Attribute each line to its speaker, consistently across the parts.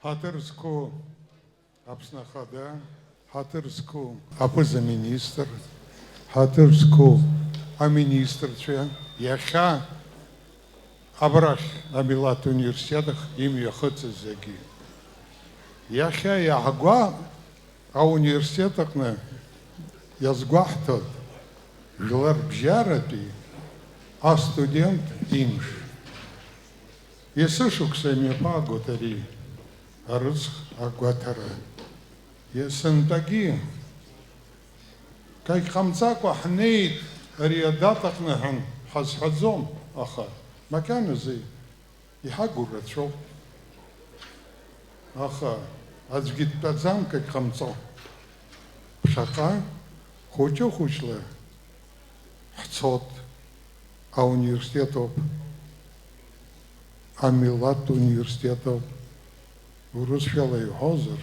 Speaker 1: Хатырску апснахада, хатырску апызаминистр, хатырску аминистрче, яха абрах амилат университетах имя Хацизаги. Яха ягва а университетах на язгвахтот, глар бжарати, а студент имш. Есышук сами паготари, арысх агватара. Есентаги, как хамцаква хнейт риадатах нахан хазхазом аха. Макана зей, ихагурат шо. Аха, азгит тазам как хамцо. Пшака, хочо хучла, хцот, а университетов, а милат университетов, урусфелый хозер.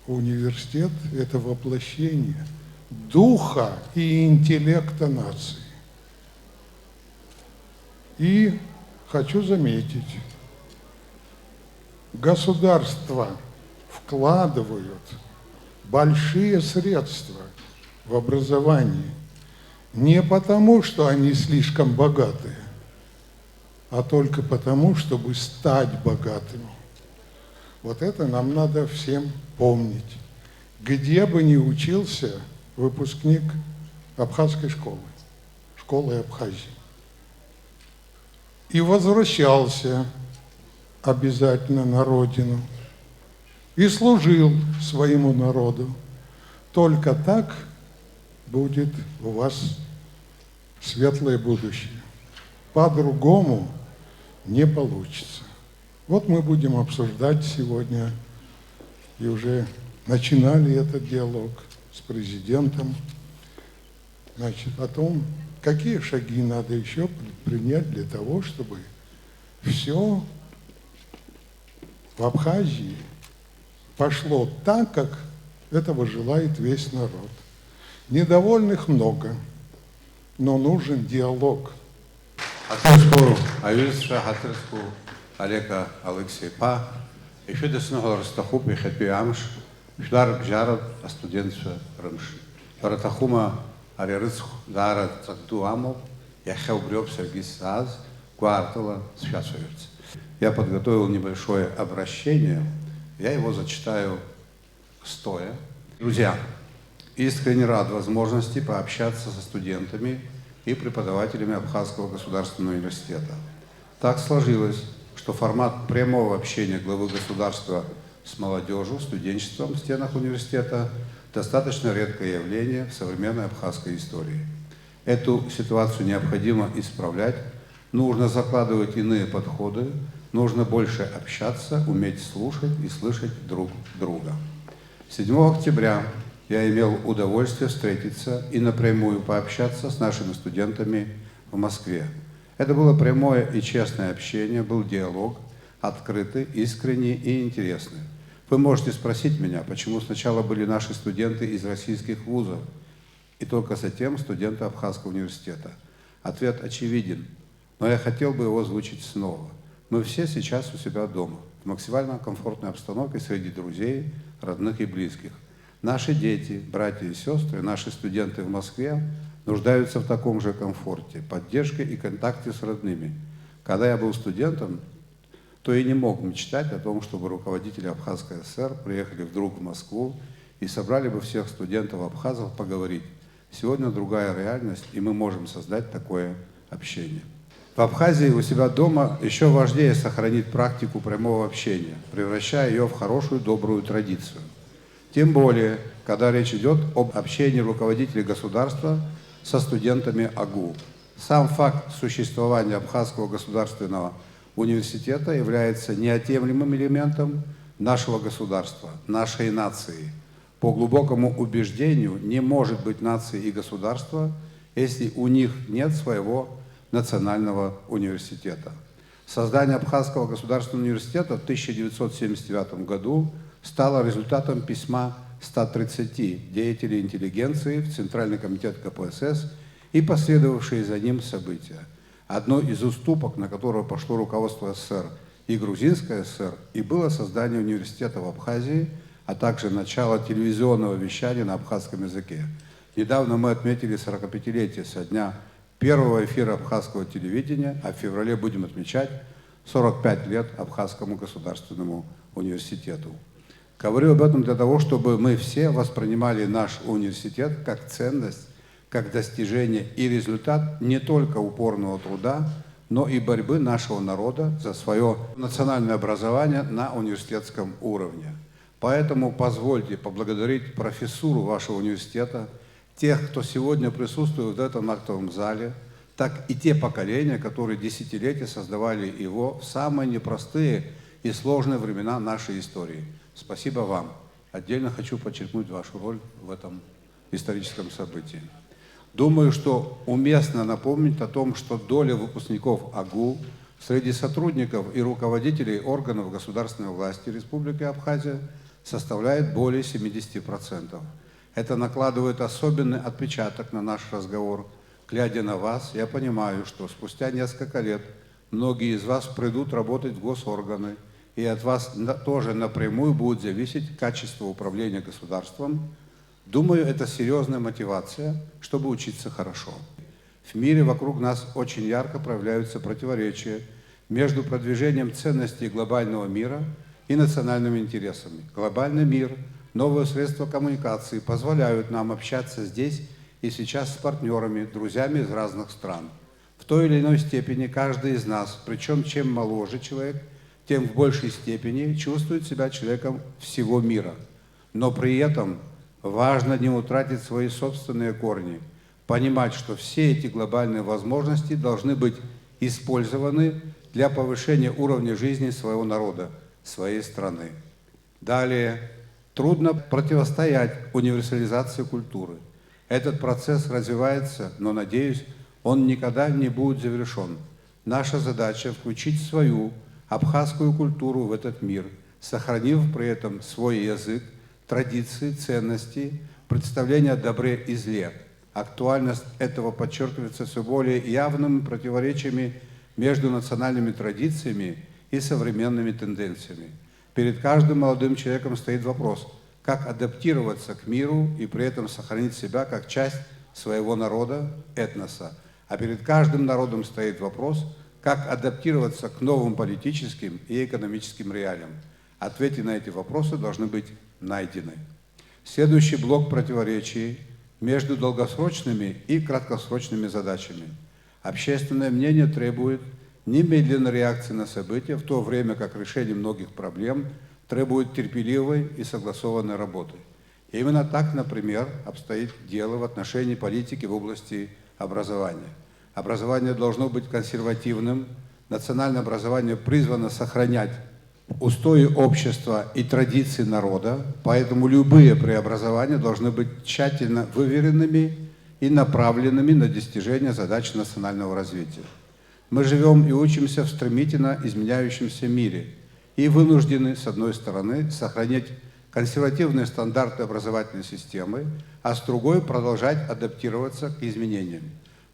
Speaker 1: Университет – это воплощение духа и интеллекта нации. И хочу заметить, государства вкладывают большие средства в образование не потому, что они слишком богатые, а только потому, чтобы стать богатыми. Вот это нам надо всем помнить. Где бы ни учился выпускник абхазской школы, школы Абхазии, и возвращался обязательно на родину, и служил своему народу, только так будет у вас светлое будущее. По-другому не получится. Вот мы будем обсуждать сегодня, и уже начинали этот диалог с президентом, значит, о том, какие шаги надо еще предпринять для того, чтобы все в Абхазии пошло так, как этого желает весь народ. Недовольных много, но нужен диалог.
Speaker 2: Хатырску, Аюсша, Хатырску, Олега Алексей Па, еще до снова Растахуп и Хапи Амш, Шлар Бжаров, а студентство Рымш. Ратахума Арирыцх, Дара Цакту Амов, Яхел Греб Сергей Саз, Квартала Сфясовец. Я подготовил небольшое обращение, я его зачитаю стоя. Друзья, искренне рад возможности пообщаться со студентами и преподавателями Абхазского государственного университета. Так сложилось, что формат прямого общения главы государства с молодежью, студенчеством в стенах университета достаточно редкое явление в современной абхазской истории. Эту ситуацию необходимо исправлять, нужно закладывать иные подходы, нужно больше общаться, уметь слушать и слышать друг друга. 7 октября я имел удовольствие встретиться и напрямую пообщаться с нашими студентами в Москве. Это было прямое и честное общение, был диалог, открытый, искренний и интересный. Вы можете спросить меня, почему сначала были наши студенты из российских вузов, и только затем студенты Абхазского университета. Ответ очевиден, но я хотел бы его озвучить снова. Мы все сейчас у себя дома, в максимально комфортной обстановке среди друзей, родных и близких. Наши дети, братья и сестры, наши студенты в Москве нуждаются в таком же комфорте, поддержке и контакте с родными. Когда я был студентом, то и не мог мечтать о том, чтобы руководители Абхазской ССР приехали вдруг в Москву и собрали бы всех студентов-абхазов поговорить. Сегодня другая реальность, и мы можем создать такое общение. В Абхазии у себя дома еще важнее сохранить практику прямого общения, превращая ее в хорошую, добрую традицию. Тем более, когда речь идет об общении руководителей государства со студентами АГУ. Сам факт существования Абхазского государственного университета является неотъемлемым элементом нашего государства, нашей нации. По глубокому убеждению, не может быть нации и государства, если у них нет своего национального университета. Создание Абхазского государственного университета в 1979 году стало результатом письма 130 деятелей интеллигенции в Центральный комитет КПСС и последовавшие за ним события. Одной из уступок, на которую пошло руководство СССР и Грузинской ССР, и было создание университета в Абхазии, а также начало телевизионного вещания на абхазском языке. Недавно мы отметили 45-летие со дня первого эфира абхазского телевидения, а в феврале будем отмечать 45 лет Абхазскому государственному университету. Говорю об этом для того, чтобы мы все воспринимали наш университет как ценность, как достижение и результат не только упорного труда, но и борьбы нашего народа за свое национальное образование на университетском уровне. Поэтому позвольте поблагодарить профессуру вашего университета, тех, кто сегодня присутствует в этом актовом зале, так и те поколения, которые десятилетия создавали его в самые непростые и сложные времена нашей истории. Спасибо вам. Отдельно хочу подчеркнуть вашу роль в этом историческом событии. Думаю, что уместно напомнить о том, что доля выпускников АГУ среди сотрудников и руководителей органов государственной власти Республики Абхазия составляет более 70%. Это накладывает особенный отпечаток на наш разговор. Глядя на вас, я понимаю, что спустя несколько лет многие из вас придут работать в госорганы, и от вас тоже напрямую будет зависеть качество управления государством. Думаю, это серьезная мотивация, чтобы учиться хорошо. В мире вокруг нас очень ярко проявляются противоречия между продвижением ценностей глобального мира и национальными интересами. Глобальный мир, новые средства коммуникации позволяют нам общаться здесь и сейчас с партнерами, друзьями из разных стран. В той или иной степени каждый из нас, причем чем моложе человек, тем в большей степени чувствует себя человеком всего мира. Но при этом важно не утратить свои собственные корни, понимать, что все эти глобальные возможности должны быть использованы для повышения уровня жизни своего народа, своей страны. Далее, трудно противостоять универсализации культуры. Этот процесс развивается, но, надеюсь, он никогда не будет завершен. Наша задача – включить свою абхазскую культуру в этот мир, сохранив при этом свой язык, традиции, ценности, представления о добре и зле. Актуальность этого подчеркивается все более явными противоречиями между национальными традициями и современными тенденциями. Перед каждым молодым человеком стоит вопрос, как адаптироваться к миру и при этом сохранить себя как часть своего народа, этноса. А перед каждым народом стоит вопрос, как адаптироваться к новым политическим и экономическим реалиям. Ответы на эти вопросы должны быть найдены. Следующий блок противоречий между долгосрочными и краткосрочными задачами. Общественное мнение требует немедленной реакции на события, в то время как решение многих проблем требует терпеливой и согласованной работы. И именно так, например, обстоит дело в отношении политики в области образования. Образование должно быть консервативным, национальное образование призвано сохранять устои общества и традиции народа, поэтому любые преобразования должны быть тщательно выверенными и направленными на достижение задач национального развития. Мы живем и учимся в стремительно изменяющемся мире и вынуждены, с одной стороны, сохранять консервативные стандарты образовательной системы, а с другой продолжать адаптироваться к изменениям.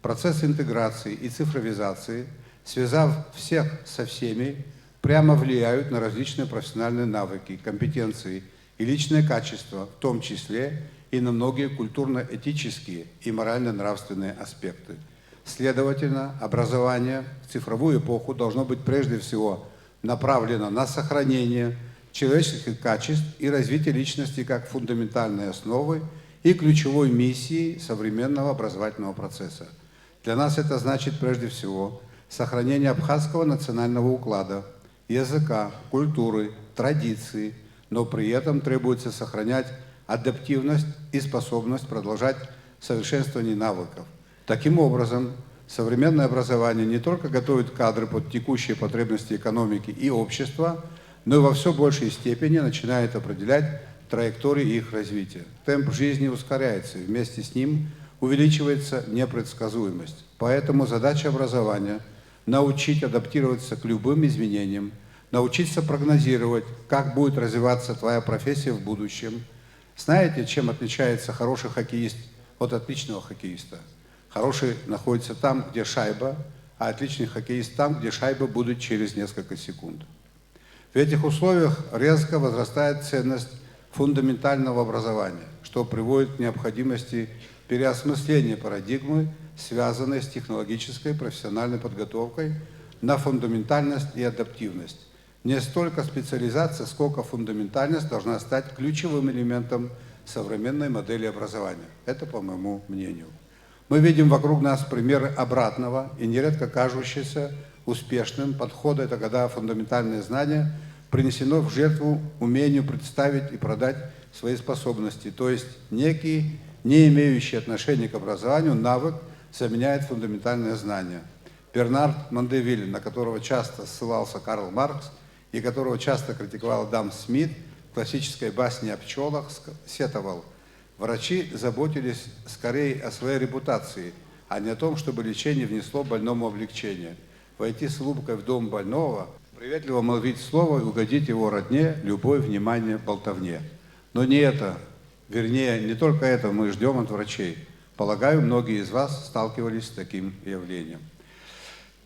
Speaker 2: Процесс интеграции и цифровизации, связав всех со всеми, прямо влияют на различные профессиональные навыки, компетенции и личные качества, в том числе и на многие культурно-этические и морально-нравственные аспекты. Следовательно, образование в цифровую эпоху должно быть прежде всего направлено на сохранение человеческих качеств и развитие личности как фундаментальной основы и ключевой миссии современного образовательного процесса. Для нас это значит прежде всего сохранение абхазского национального уклада, языка, культуры, традиций, но при этом требуется сохранять адаптивность и способность продолжать совершенствование навыков. Таким образом, современное образование не только готовит кадры под текущие потребности экономики и общества, но и во все большей степени начинает определять траектории их развития. Темп жизни ускоряется, и вместе с ним увеличивается непредсказуемость. Поэтому задача образования – научить адаптироваться к любым изменениям, научиться прогнозировать, как будет развиваться твоя профессия в будущем. Знаете, чем отличается хороший хоккеист от отличного хоккеиста? Хороший находится там, где шайба, а отличный хоккеист там, где шайба будет через несколько секунд. В этих условиях резко возрастает ценность фундаментального образования, что приводит к необходимости переосмысления парадигмы, связанной с технологической профессиональной подготовкой на фундаментальность и адаптивность. Не столько специализация, сколько фундаментальность должна стать ключевым элементом современной модели образования. Это по моему мнению. Мы видим вокруг нас примеры обратного и нередко кажущиеся успешным подхода. Это когда фундаментальное знание принесено в жертву умению представить и продать свои способности. То есть некий, не имеющий отношения к образованию, навык заменяет фундаментальное знание. Бернард Мандевиль, на которого часто ссылался Карл Маркс и которого часто критиковал Адам Смит, в классической басне о пчелах сетовал: врачи заботились скорее о своей репутации, а не о том, чтобы лечение внесло больному облегчение. Войти с улыбкой в дом больного, приветливо молвить слово и угодить его родне, любовь, внимание, болтовне. Но не это, вернее, не только это мы ждем от врачей. Полагаю, многие из вас сталкивались с таким явлением.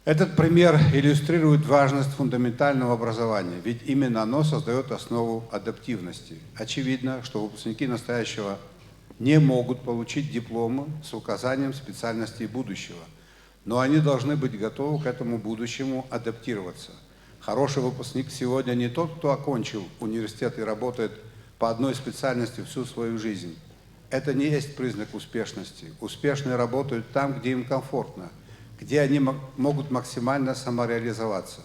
Speaker 2: Этот пример иллюстрирует важность фундаментального образования, ведь именно оно создает основу адаптивности. Очевидно, что выпускники настоящего не могут получить дипломы с указанием специальностей будущего, но они должны быть готовы к этому будущему адаптироваться. Хороший выпускник сегодня не тот, кто окончил университет и работает по одной специальности всю свою жизнь. Это не есть признак успешности. Успешные работают там, где им комфортно, где они могут максимально самореализоваться.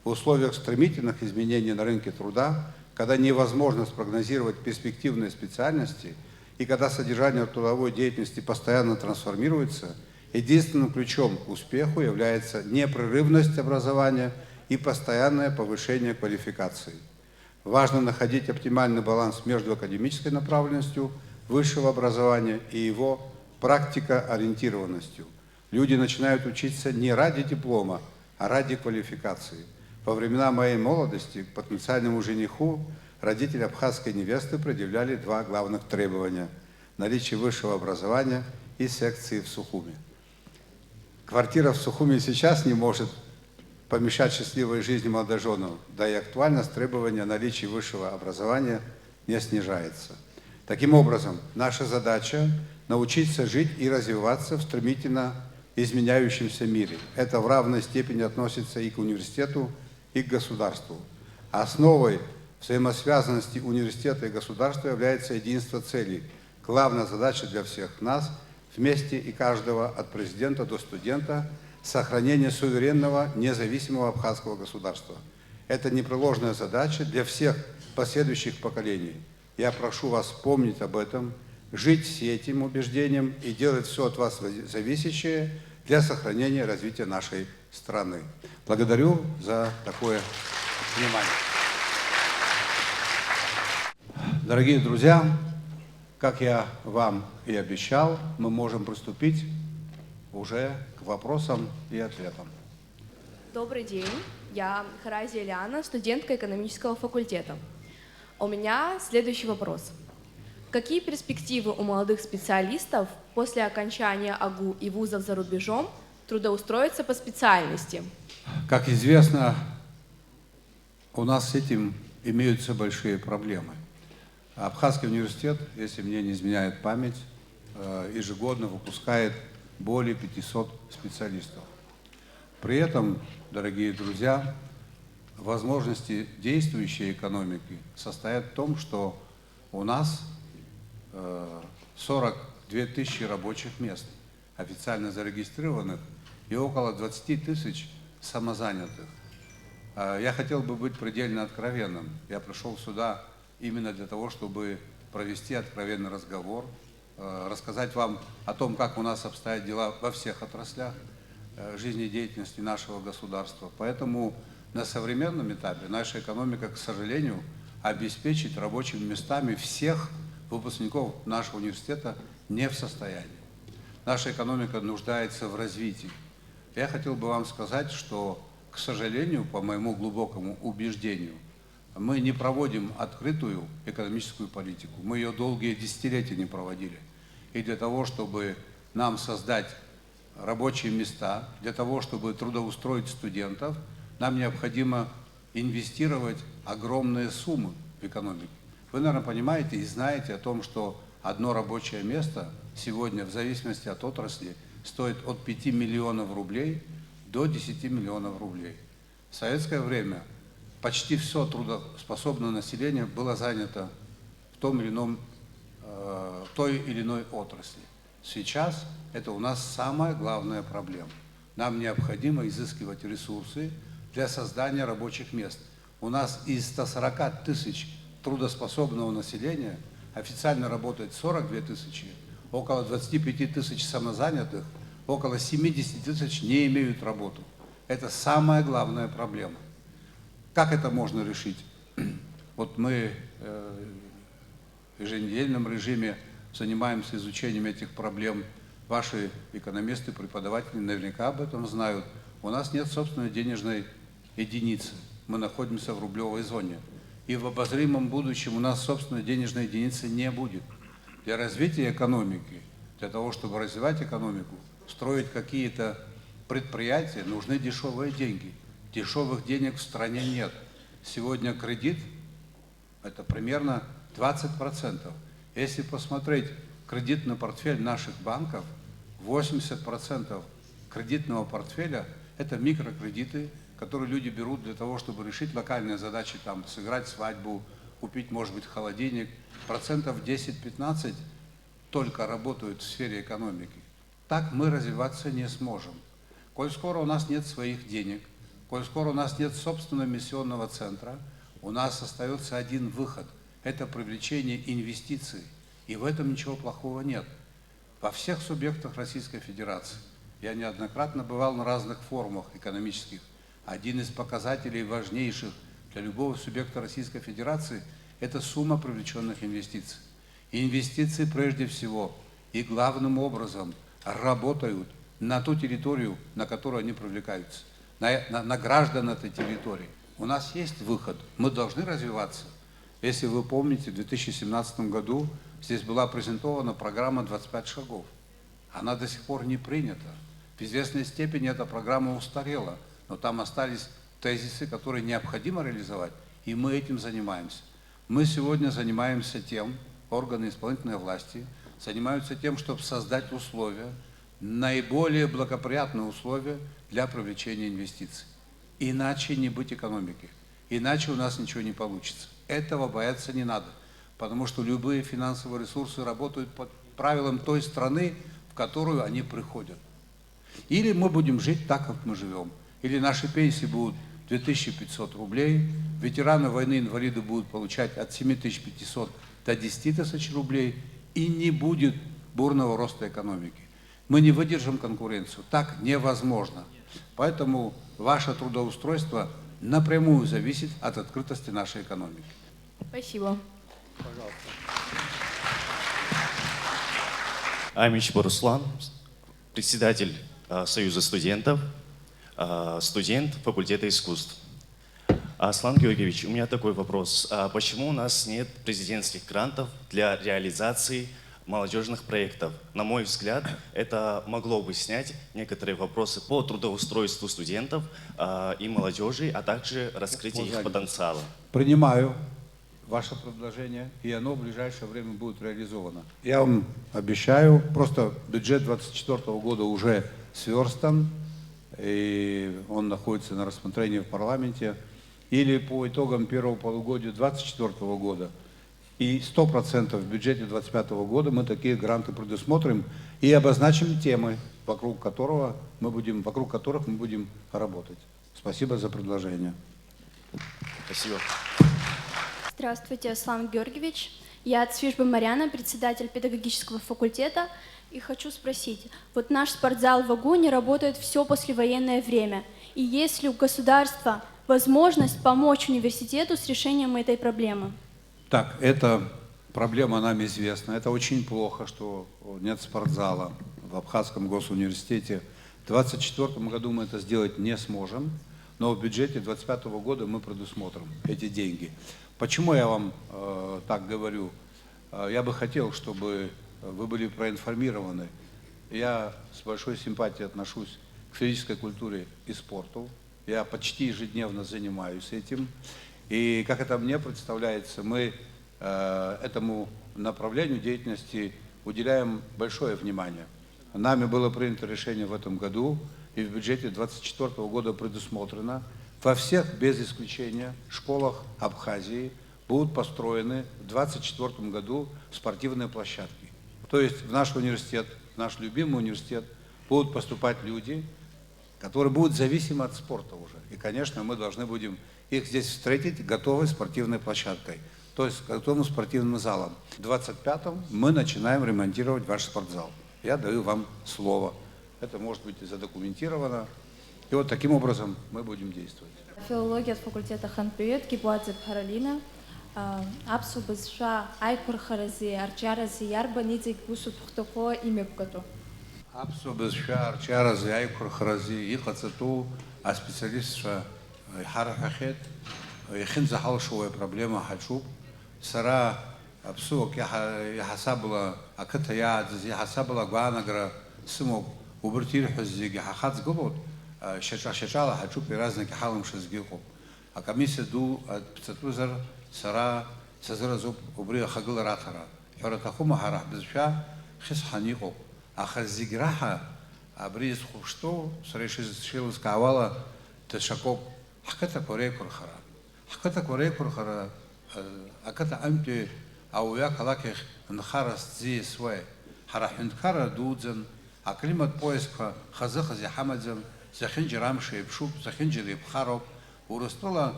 Speaker 2: В условиях стремительных изменений на рынке труда, когда невозможно спрогнозировать перспективные специальности и когда содержание трудовой деятельности постоянно трансформируется, единственным ключом к успеху является непрерывность образования и постоянное повышение квалификации. Важно находить оптимальный баланс между академической направленностью высшего образования и его практикоориентированностью. Люди начинают учиться не ради диплома, а ради квалификации. Во времена моей молодости к потенциальному жениху родители абхазской невесты предъявляли два главных требования: наличие высшего образования и секции в Сухуми. Квартира в Сухуми сейчас не может помешать счастливой жизни молодоженов, да и актуальность требования наличия высшего образования не снижается. Таким образом, наша задача – научиться жить и развиваться в стремительно изменяющемся мире. Это в равной степени относится и к университету, и к государству. Основой взаимосвязанности университета и государства является единство целей. Главная задача для всех нас – вместе и каждого, от президента до студента, сохранение суверенного, независимого абхазского государства. Это непреложная задача для всех последующих поколений. Я прошу вас помнить об этом, жить с этим убеждением и делать все от вас зависящее для сохранения и развития нашей страны. Благодарю за такое внимание. Дорогие друзья, как я вам и обещал, мы можем приступить уже к вопросам и ответам.
Speaker 3: Добрый день, я Харази Ильяна, студентка экономического факультета. У меня следующий вопрос. Какие перспективы у молодых специалистов после окончания АГУ и вузов за рубежом трудоустроиться по специальности?
Speaker 2: Как известно, у нас с этим имеются большие проблемы. Абхазский университет, если мне не изменяет память, ежегодно выпускает более 500 специалистов. При этом, дорогие друзья, возможности действующей экономики состоят в том, что у нас 42 тысячи рабочих мест, официально зарегистрированных, и около 20 тысяч самозанятых. Я хотел бы быть предельно откровенным. Я пришел сюда именно для того, чтобы провести откровенный разговор, рассказать вам о том, как у нас обстоят дела во всех отраслях жизнедеятельности нашего государства. Поэтому на современном этапе наша экономика, к сожалению, обеспечить рабочими местами всех выпускников нашего университета не в состоянии. Наша экономика нуждается в развитии. Я хотел бы вам сказать, что, к сожалению, по моему глубокому убеждению, мы не проводим открытую экономическую политику. Мы ее долгие десятилетия не проводили. И для того, чтобы нам создать рабочие места, для того, чтобы трудоустроить студентов, нам необходимо инвестировать огромные суммы в экономику. Вы, наверное, понимаете и знаете о том, что одно рабочее место сегодня, в зависимости от отрасли, стоит от 5 миллионов рублей до 10 миллионов рублей. В советское время почти все трудоспособное население было занято в той или иной отрасли. Сейчас это у нас самая главная проблема. Нам необходимо изыскивать ресурсы для создания рабочих мест. У нас из 140 тысяч трудоспособного населения официально работает 42 тысячи, около 25 тысяч самозанятых, около 70 тысяч не имеют работу. Это самая главная проблема. Как это можно решить? Вот мы в еженедельном режиме занимаемся изучением этих проблем. Ваши экономисты, преподаватели наверняка об этом знают. У нас нет собственной денежной единицы. Мы находимся в рублевой зоне. И в обозримом будущем у нас собственной денежной единицы не будет. Для развития экономики, для того, чтобы развивать экономику, строить какие-то предприятия, нужны дешевые деньги. Дешевых денег в стране нет. Сегодня кредит – это примерно 20%. Если посмотреть кредитный портфель наших банков, 80% кредитного портфеля – это микрокредиты, которые люди берут для того, чтобы решить локальные задачи, там, сыграть свадьбу, купить, может быть, холодильник. 10-15% только работают в сфере экономики. Так мы развиваться не сможем. Коль скоро у нас нет своих денег, коль скоро у нас нет собственного миссионного центра, у нас остается один выход – это привлечение инвестиций. И в этом ничего плохого нет. Во всех субъектах Российской Федерации. Я неоднократно бывал на разных форумах экономических. Один из показателей важнейших для любого субъекта Российской Федерации – это сумма привлеченных инвестиций. Инвестиции прежде всего и главным образом работают на ту территорию, на которую они привлекаются, на граждан этой территории. У нас есть выход, мы должны развиваться. Если вы помните, в 2017 году здесь была презентована программа «25 шагов». Она до сих пор не принята. В известной степени эта программа устарела, но там остались тезисы, которые необходимо реализовать, и мы этим занимаемся. Мы сегодня занимаемся тем, органы исполнительной власти занимаются тем, чтобы создать условия, наиболее благоприятные условия для привлечения инвестиций. Иначе не быть экономики, иначе у нас ничего не получится. Этого бояться не надо, потому что любые финансовые ресурсы работают по правилам той страны, в которую они приходят. Или мы будем жить так, как мы живем, или наши пенсии будут 2500 рублей, ветераны войны, инвалиды будут получать от 7500 до 10 тысяч рублей, и не будет бурного роста экономики. Мы не выдержим конкуренцию, так невозможно. Поэтому ваше трудоустройство напрямую зависит от открытости нашей экономики.
Speaker 3: Спасибо.
Speaker 2: Пожалуйста.
Speaker 4: Амич Боруслан, председатель Союза студентов, студент факультета искусств. Аслан Георгиевич, у меня такой вопрос. Почему у нас нет президентских грантов для реализации молодежных проектов? На мой взгляд, это могло бы снять некоторые вопросы по трудоустройству студентов и молодежи, а также раскрытие их потенциала.
Speaker 2: Принимаю ваше предложение, и оно в ближайшее время будет реализовано. Я вам обещаю, просто бюджет 2024 года уже сверстан, и он находится на рассмотрении в парламенте. Или по итогам первого полугодия 2024 года и 100% в бюджете 2025 года мы такие гранты предусмотрим и обозначим темы, вокруг которых мы будем работать. Спасибо за предложение.
Speaker 4: Спасибо.
Speaker 5: Здравствуйте, Аслан Георгиевич. Я Цвижба Марьяна, председатель педагогического факультета. И хочу спросить, вот наш спортзал в Агуне работает все послевоенное время. И есть ли у государства возможность помочь университету с решением этой проблемы?
Speaker 2: Так, эта проблема нам известна. Это очень плохо, что нет спортзала в Абхазском госуниверситете. В 2024 году мы это сделать не сможем, но в бюджете 2025 года мы предусмотрим эти деньги. Почему я вам так говорю? Я бы хотел, чтобы вы были проинформированы. Я с большой симпатией отношусь к физической культуре и спорту. Я почти ежедневно занимаюсь этим. И как это мне представляется, мы этому направлению деятельности уделяем большое внимание. Нами было принято решение в этом году, и в бюджете 2024 года предусмотрено, во всех без исключения школах Абхазии будут построены в 2024 году спортивные площадки. То есть в наш университет, в наш любимый университет будут поступать люди, которые будут зависимы от спорта уже. И, конечно, мы должны будем их здесь встретить готовой спортивной площадкой, то есть готовым спортивным залом. В 2025 мы начинаем ремонтировать ваш спортзал. Я даю вам слово. Это может быть задокументировано. И вот таким образом мы будем действовать.
Speaker 6: Филология от факультета Ханпиет, Кипуадзе Паралина. Апсу бызша айкур харази, арчарази, ярба нидзик гусу тухтоко имеккато.
Speaker 2: Апсу бызша арчарази, айкур харази, ихацату, а специалистша харахахет, ихин захалшовая проблема хачуб, сара апсу яхасабла, аката ядзи, яхасабла гуанагра, сымок, убртир хазиги, хахац голод, шачала хачуб и разные халам шазгику. А комиссия ду пцатузар сара сазразуб убрия хагла ратара. Харатахума харах безша хис ханику. А хазиграха абриз хушто срешил скавала тешакоп. Хаката корей курхара. Хаката корей курхара. Аката амти ауя калаких нхарас зи свой. Харахинкара дудзен. А климат поиска хазахази хамадзен. Захинджи рамши пшуп, захинджи бхароп. Уростала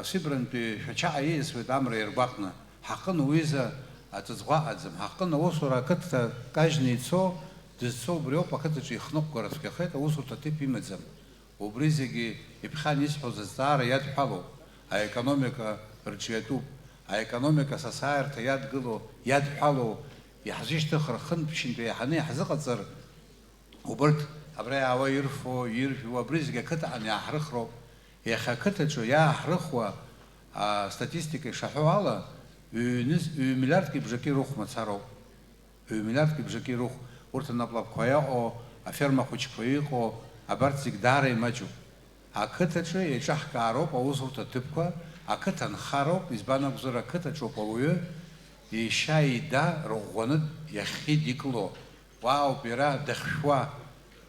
Speaker 2: سيبرن بشجاع يس ودامر يربطنا حقنا ويزا أتزغاعزم حقنا وصورة كتة كاجني تصو تتصو بريوبا كتة شيء خنق قرص كخيت وصورة تبي مزم وبريزجي يبخان يسحو ززار يد حلو ايكونوميكا رجيتوب ايكونوميكا سساير تياد قلو يد حلو يحزيش تخر خن بشين بيحني حزقة زر وبرت أبري عوا يرفو وبريزجي كتة عن يحرخرو يا خاكتة شو يا حرخوا статистикой шахуала миллиард кибжаки рух мацаро миллиард кибжаки рух урта наплав коя о ферма хочкоико абартик дары мачу а ката что я шахкаро по узурта типка а катан харо избана гзора ката что полуе и шайда рогонат яхидикло вау пера дахшва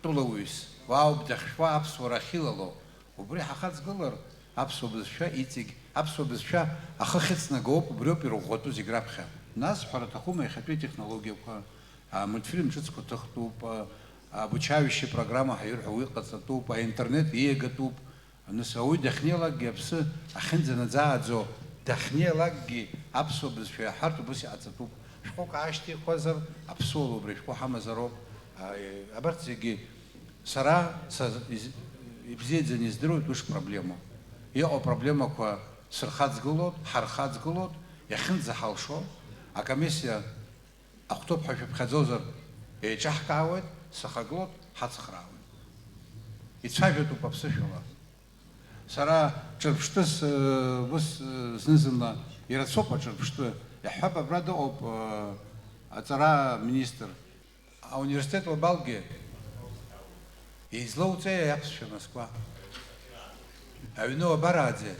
Speaker 2: тулуис вау дахшва абсвара хилало وبري حخاز قلر أبسو بزشا إيتيج أبسو بزشا أخخصنا جوب وبريو بيروغوتو زيجرابخا ناس حرتخوما يخطي технология мультфильм чутко тахтуп обучающая программа хайрхуи qatatup интернет егатуп нсауи дахнелаги абс ахинзана заадзо дахнелаги أبسو بزشا حرتو بس ацатуп шкок ашти хозар أبسولو بريشكو حمزارو أبرتزيجي сара и бзедзе не здоровье уж проблему. Я о проблема ко сырхац голод, хархац голод, я хин захалшо, а комиссия ахтоп хафиб хазозер и чахкаует, сахаглот, хацхраует. И цавиту попсышила. Сара черпштыс выс снизана и рацопа черпшты. Я хаба брада об цара министр, а университет в Балге. И злоуце я пишу Москва. А вино барадзе.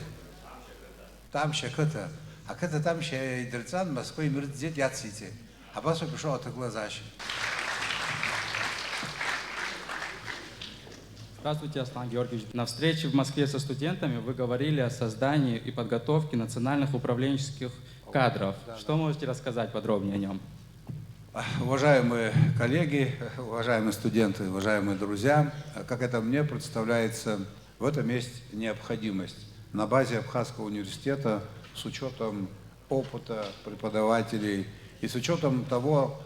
Speaker 2: Там ще ката. А ката там ще идерцан Москва и мирдзет яците. А басу пришел от глазащи.
Speaker 7: Здравствуйте, Аслан Георгиевич. На встрече в Москве со студентами вы говорили о создании и подготовке национальных управленческих кадров. Что можете рассказать подробнее о нем?
Speaker 2: Уважаемые коллеги, уважаемые студенты, уважаемые друзья, как это мне представляется, в этом есть необходимость. На базе Абхазского университета с учетом опыта преподавателей и с учетом того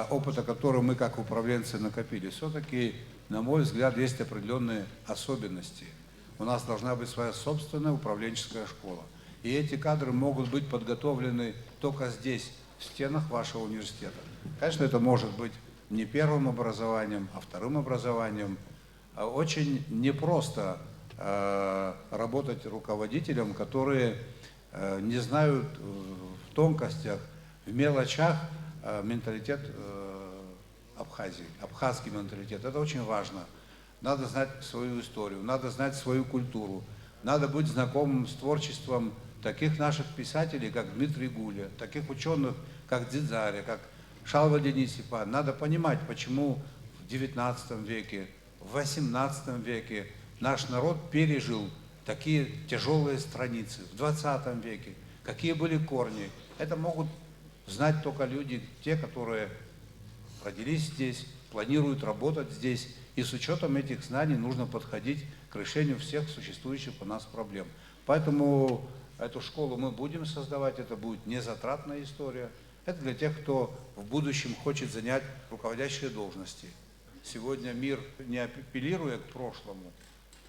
Speaker 2: опыта, который мы как управленцы накопили, все-таки, на мой взгляд, есть определенные особенности. У нас должна быть своя собственная управленческая школа. И эти кадры могут быть подготовлены только здесь, в стенах вашего университета. Конечно, это может быть не первым образованием, а вторым образованием. Очень непросто работать руководителем, которые не знают в тонкостях, в мелочах менталитет Абхазии, абхазский менталитет. Это очень важно. надо знать свою историю, надо знать свою культуру, надо быть знакомым с творчеством таких наших писателей, как Дмитрий Гуля, таких ученых, как Дзидзаря, как Шалва Денисипа. Надо понимать, почему в XIX веке, в XVIII веке наш народ пережил такие тяжелые страницы, в XX веке, какие были корни. Это могут знать только люди, те, которые родились здесь, планируют работать здесь. И с учетом этих знаний нужно подходить к решению всех существующих у нас проблем. Поэтому эту школу мы будем создавать, это будет незатратная история. Это для тех, кто в будущем хочет занять руководящие должности. Сегодня мир, не апеллируя к прошлому,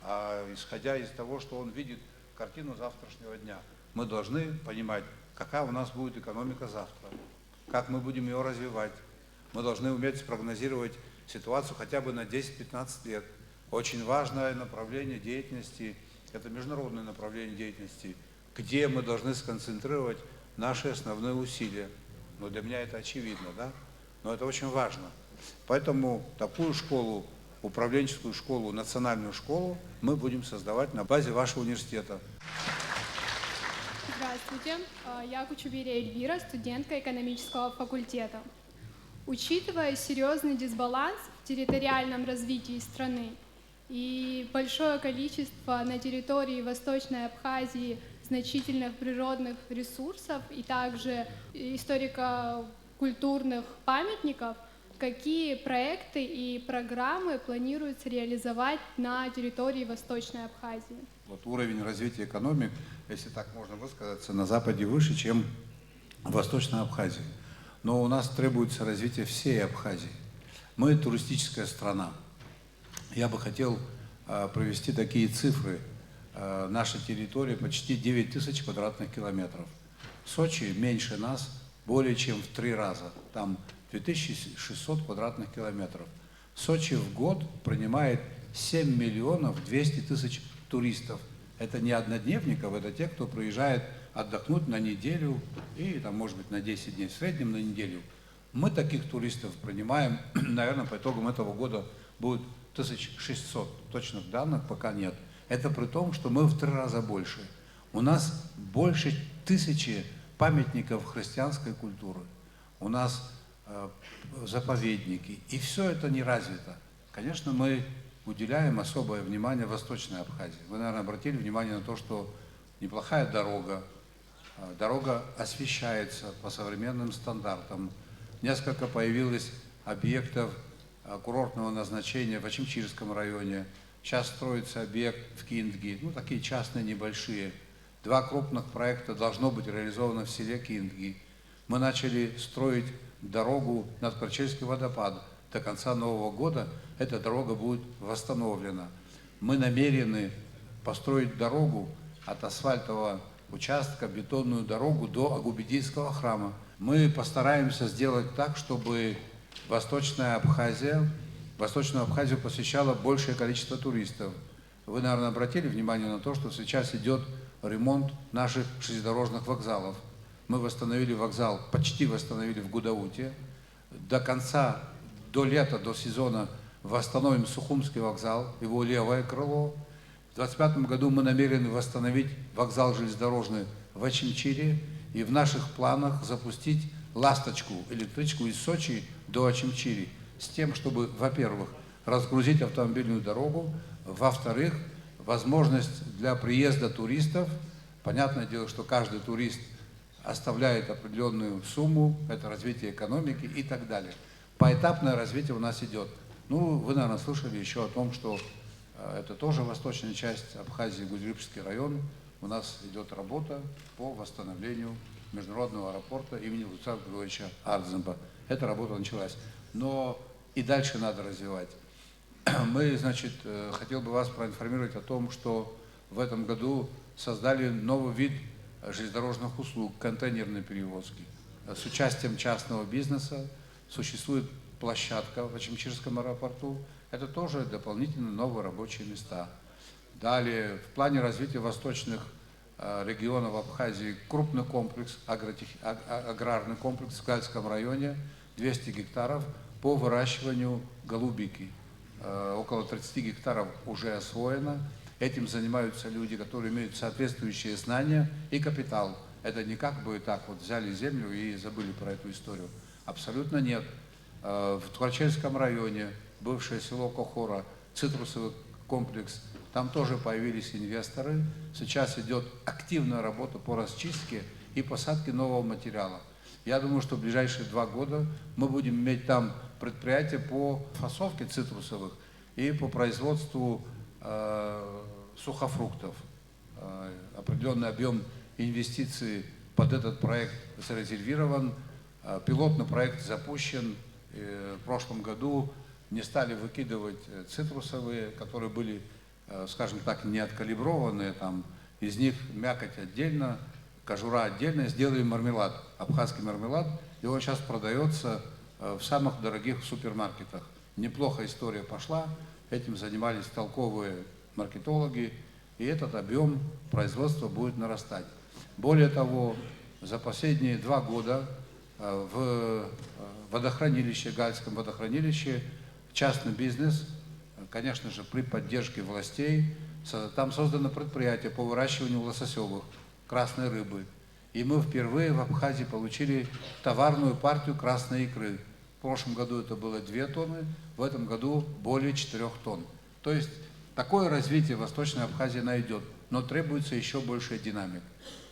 Speaker 2: а исходя из того, что он видит картину завтрашнего дня, мы должны понимать, какая у нас будет экономика завтра, как мы будем ее развивать. Мы должны уметь спрогнозировать ситуацию хотя бы на 10-15 лет. Очень важное направление деятельности – это международное направление деятельности, где мы должны сконцентрировать наши основные усилия. Но для меня это очевидно, да? Но это очень важно. Поэтому такую школу, управленческую школу, национальную школу мы будем создавать на базе вашего университета.
Speaker 8: Здравствуйте, я Кучубиря Эльвира, студентка экономического факультета. Учитывая серьезный дисбаланс в территориальном развитии страны и большое количество на территории Восточной Абхазии значительных природных ресурсов и также историко-культурных памятников, какие проекты и программы планируется реализовать на территории Восточной Абхазии?
Speaker 2: Вот уровень развития экономик, если так можно высказаться, на Западе выше, чем в Восточной Абхазии. Но у нас требуется развитие всей Абхазии. Мы туристическая страна. Я бы хотел провести такие цифры. Наша территория почти 9 тысяч квадратных километров. Сочи меньше нас более чем в 3 раза. Там 2600 квадратных километров. Сочи в год принимает 7 миллионов 200 тысяч туристов. Это не однодневников, это те, кто приезжает отдохнуть на неделю и, там, может быть, на 10 дней, в среднем на неделю. Мы таких туристов принимаем, наверное, по итогам этого года будет 1600. Точных данных пока нет. Это при том, что мы в 3 раза больше. У нас больше 1000 памятников христианской культуры. У нас заповедники. И все это не развито. Конечно, мы уделяем особое внимание Восточной Абхазии. Вы, наверное, обратили внимание на то, что неплохая дорога. Дорога освещается по современным стандартам. Несколько появилось объектов курортного назначения в Ачимчирском районе. Сейчас строится объект в Киндги, ну такие частные, небольшие. 2 крупных проекта должно быть реализовано в селе Киндги. Мы начали строить дорогу над Крачельский водопад. До конца Нового года эта дорога будет восстановлена. Мы намерены построить дорогу от асфальтового участка, бетонную дорогу до Агубидийского храма. Мы постараемся сделать так, чтобы Восточную Абхазию посещало большее количество туристов. Вы, наверное, обратили внимание на то, что сейчас идет ремонт наших железнодорожных вокзалов. Мы восстановили вокзал, почти восстановили в Гудауте. До лета, до сезона восстановим Сухумский вокзал, его левое крыло. В 2025 году мы намерены восстановить вокзал железнодорожный в Ачимчире и в наших планах запустить «Ласточку», электричку из Сочи до Ачимчири, с тем, чтобы, во-первых, разгрузить автомобильную дорогу, во-вторых, возможность для приезда туристов. Понятное дело, что каждый турист оставляет определенную сумму, это развитие экономики и так далее. Поэтапное развитие у нас идет. Ну, вы, наверное, слышали еще о том, что это тоже восточная часть Абхазии, Гуджирский район. У нас идет работа по восстановлению международного аэропорта имени Владислава Григорьевича Ардземба. Эта работа началась. Но и дальше надо развивать. Мы, значит, хотел бы вас проинформировать о том, что в этом году создали новый вид железнодорожных услуг, контейнерной перевозки. С участием частного бизнеса существует площадка в Ачимчирском аэропорту. Это тоже дополнительно новые рабочие места. Далее, в плане развития восточных регионов Абхазии крупный комплекс, аграрный комплекс в Гальском районе, 200 гектаров по выращиванию голубики. около 30 гектаров уже освоено. Этим занимаются люди, которые имеют соответствующие знания и капитал. Это не как бы так вот взяли землю и забыли про эту историю. Абсолютно нет. В Творчельском районе, бывшее село Кохора, цитрусовый комплекс, там тоже появились инвесторы. Сейчас идет активная работа по расчистке и посадке нового материала. Я думаю, что в ближайшие 2 года мы будем иметь там предприятия по фасовке цитрусовых и по производству сухофруктов. Определенный объем инвестиций под этот проект зарезервирован. Пилотный проект запущен. В прошлом году не стали выкидывать цитрусовые, которые были, скажем так, не откалиброванные. Там, из них мякоть отдельно, кожура отдельно. Сделали мармелад, абхазский мармелад. И он сейчас продается в самых дорогих супермаркетах. Неплохо история пошла. Этим занимались толковые маркетологи. И этот объем производства будет нарастать. Более того, за последние 2 года в водохранилище, Гальском водохранилище, частный бизнес, конечно же, при поддержке властей, там создано предприятие по выращиванию лососевых, красной рыбы. И мы впервые в Абхазии получили товарную партию красной икры. В прошлом году это было 2 тонны, в этом году более 4 тонн. То есть такое развитие Восточной Абхазии найдет, но требуется еще большая динамика.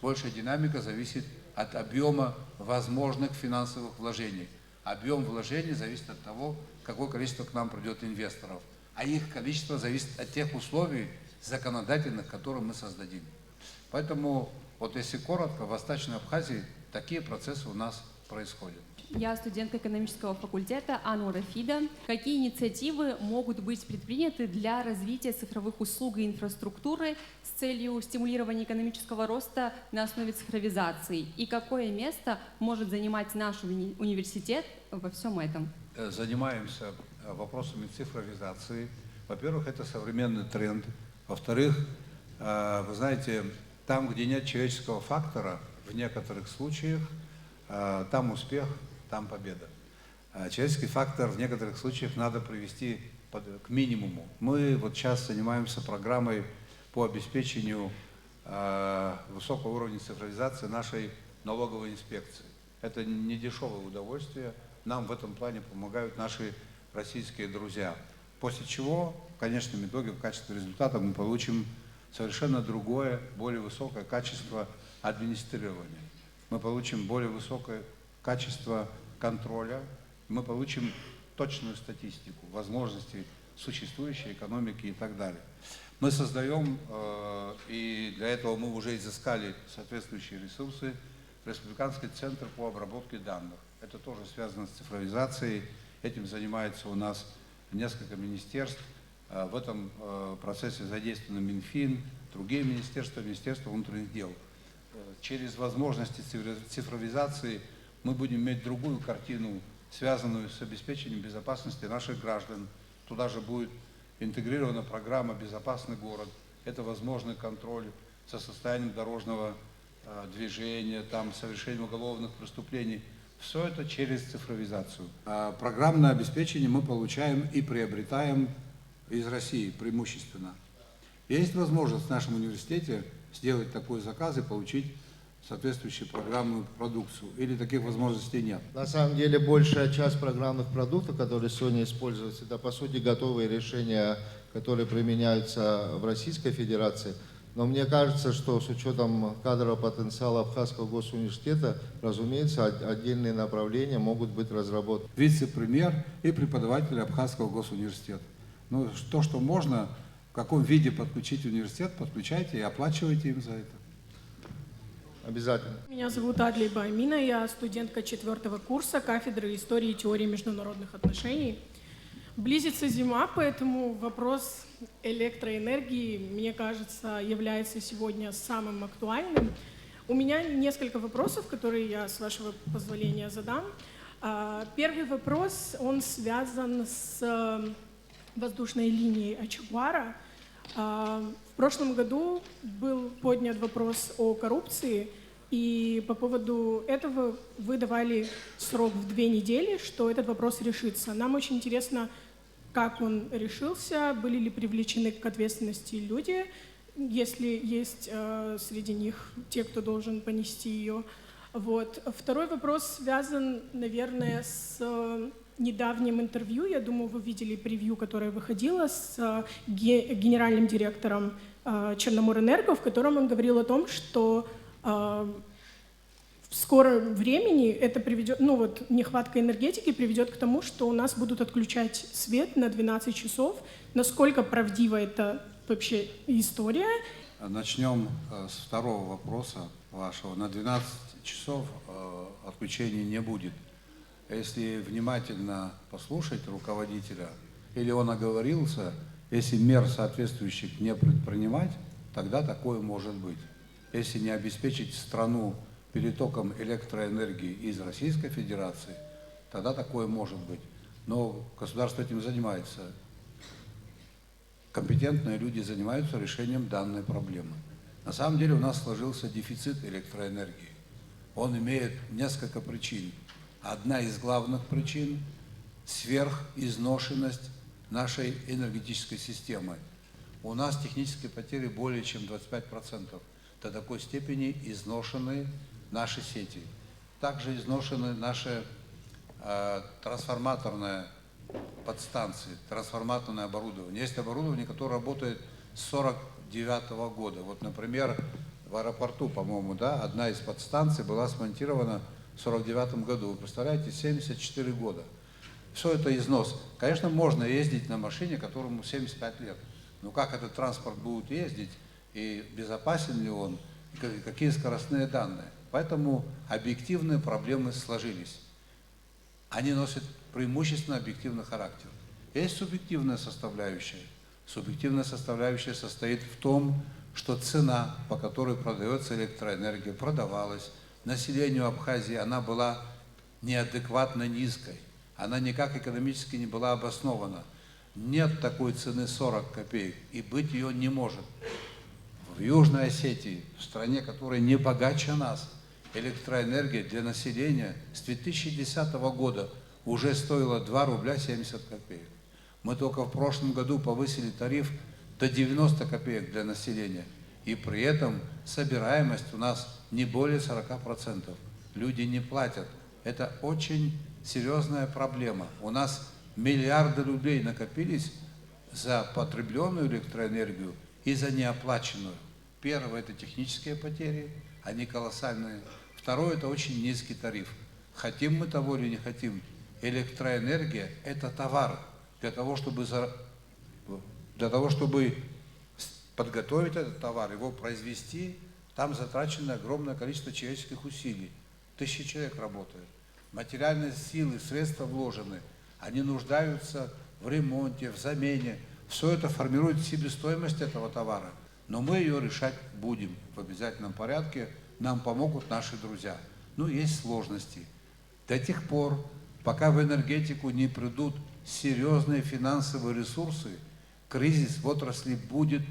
Speaker 2: Большая динамика зависит от объема возможных финансовых вложений. Объем вложений зависит от того, какое количество к нам придет инвесторов. А их количество зависит от тех условий законодательных, которые мы создадим. Поэтому, вот если коротко, в Восточной Абхазии такие процессы у нас происходят.
Speaker 9: Я студентка экономического факультета Анура Фида. Какие инициативы могут быть предприняты для развития цифровых услуг и инфраструктуры с целью стимулирования экономического роста на основе цифровизации? И какое место может занимать наш университет во всем этом?
Speaker 2: Занимаемся вопросами цифровизации. Во-первых, это современный тренд. Во-вторых, вы знаете, там, где нет человеческого фактора, в некоторых случаях, там успех, там победа. Человеческий фактор в некоторых случаях надо привести к минимуму. Мы вот сейчас занимаемся программой по обеспечению высокого уровня цифровизации нашей налоговой инспекции. Это не дешевое удовольствие. Нам в этом плане помогают наши российские друзья. После чего, в конечном итоге, в качестве результата мы получим совершенно другое, более высокое качество администрирования. Мы получим более высокое качество контроля, мы получим точную статистику, возможности существующей экономики и так далее. Мы создаем, и для этого мы уже изыскали соответствующие ресурсы, Республиканский центр по обработке данных. Это тоже связано с цифровизацией, этим занимается у нас несколько министерств. В этом процессе задействованы Минфин, другие министерства, Министерство внутренних дел. Через возможности цифровизации мы будем иметь другую картину, связанную с обеспечением безопасности наших граждан. Туда же будет интегрирована программа «Безопасный город». Это возможный контроль со состоянием дорожного движения, там, совершением уголовных преступлений. Все это через цифровизацию. Программное обеспечение мы получаем и приобретаем из России преимущественно. Есть возможность в нашем университете сделать такой заказ и получить соответствующую программную продукцию? Или таких возможностей нет?
Speaker 10: На самом деле большая часть программных продуктов, которые сегодня используются, это по сути готовые решения, которые применяются в Российской Федерации. Но мне кажется, что с учетом кадрового потенциала Абхазского госуниверситета, разумеется, отдельные направления могут быть разработаны.
Speaker 2: Вице-премьер и преподаватель Абхазского госуниверситета. Ну, то, что можно, в каком виде подключить университет, подключайте и оплачивайте им за это.
Speaker 10: Обязательно.
Speaker 11: Меня зовут Адлиба Амина, я студентка 4-го курса кафедры истории и теории международных отношений. Близится зима, поэтому вопрос электроэнергии, мне кажется, является сегодня самым актуальным. У меня несколько вопросов, которые я, с вашего позволения, задам. Первый вопрос, он связан с воздушной линией Ачагуара. В прошлом году был поднят вопрос о коррупции, и по поводу этого вы давали срок в 2 недели, что этот вопрос решится. Нам очень интересно, как он решился, были ли привлечены к ответственности люди, если есть среди них те, кто должен понести ее. Вот. Второй вопрос связан, наверное, с недавним интервью. Я думаю, вы видели превью, которое выходило с генеральным директором Черноморэнерго, в котором он говорил о том, что в скором времени это приведет, нехватка энергетики приведет к тому, что у нас будут отключать свет на 12 часов. Насколько правдива это вообще история?
Speaker 2: Начнем с второго вопроса вашего. На 12 часов отключения не будет. Если внимательно послушать руководителя, или он оговорился, если мер соответствующих не предпринимать, тогда такое может быть. Если не обеспечить страну перетоком электроэнергии из Российской Федерации, тогда такое может быть. Но государство этим занимается. Компетентные люди занимаются решением данной проблемы. На самом деле у нас сложился дефицит электроэнергии. Он имеет несколько причин. Одна из главных причин – сверхизношенность нашей энергетической системы. У нас технические потери более чем 25%. До такой степени изношены наши сети. Также изношены наши трансформаторные подстанции, трансформаторное оборудование. Есть оборудование, которое работает с 1949 года. Вот, например, в аэропорту, по-моему, одна из подстанций была смонтирована в 1949 году. Вы представляете, 74 года. Все это износ. Конечно, можно ездить на машине, которому 75 лет. Но как этот транспорт будет ездить, и безопасен ли он, и какие скоростные данные. Поэтому объективные проблемы сложились. Они носят преимущественно объективный характер. Есть субъективная составляющая. Субъективная составляющая состоит в том, что цена, по которой продается электроэнергия, продавалась населению Абхазии, она была неадекватно низкой. Она никак экономически не была обоснована. Нет такой цены 40 копеек, и быть ее не может. В Южной Осетии, в стране, которая не богаче нас, электроэнергия для населения с 2010 года уже стоила 2 рубля 70 копеек. Мы только в прошлом году повысили тариф до 90 копеек для населения. И при этом собираемость у нас не более 40%. Люди не платят. Это очень серьезная проблема. У нас миллиарды рублей накопились за потребленную электроэнергию и за неоплаченную. Первое – это технические потери, они колоссальные. Второе – это очень низкий тариф. Хотим мы того или не хотим, электроэнергия – это товар. Для того, чтобы подготовить этот товар, его произвести, там затрачено огромное количество человеческих усилий. 1000 человек работают. Материальные силы, средства вложены. Они нуждаются в ремонте, в замене. Все это формирует себестоимость этого товара. Но мы ее решать будем в обязательном порядке. Нам помогут наши друзья. Но есть сложности. До тех пор, пока в энергетику не придут серьезные финансовые ресурсы, кризис в отрасли будет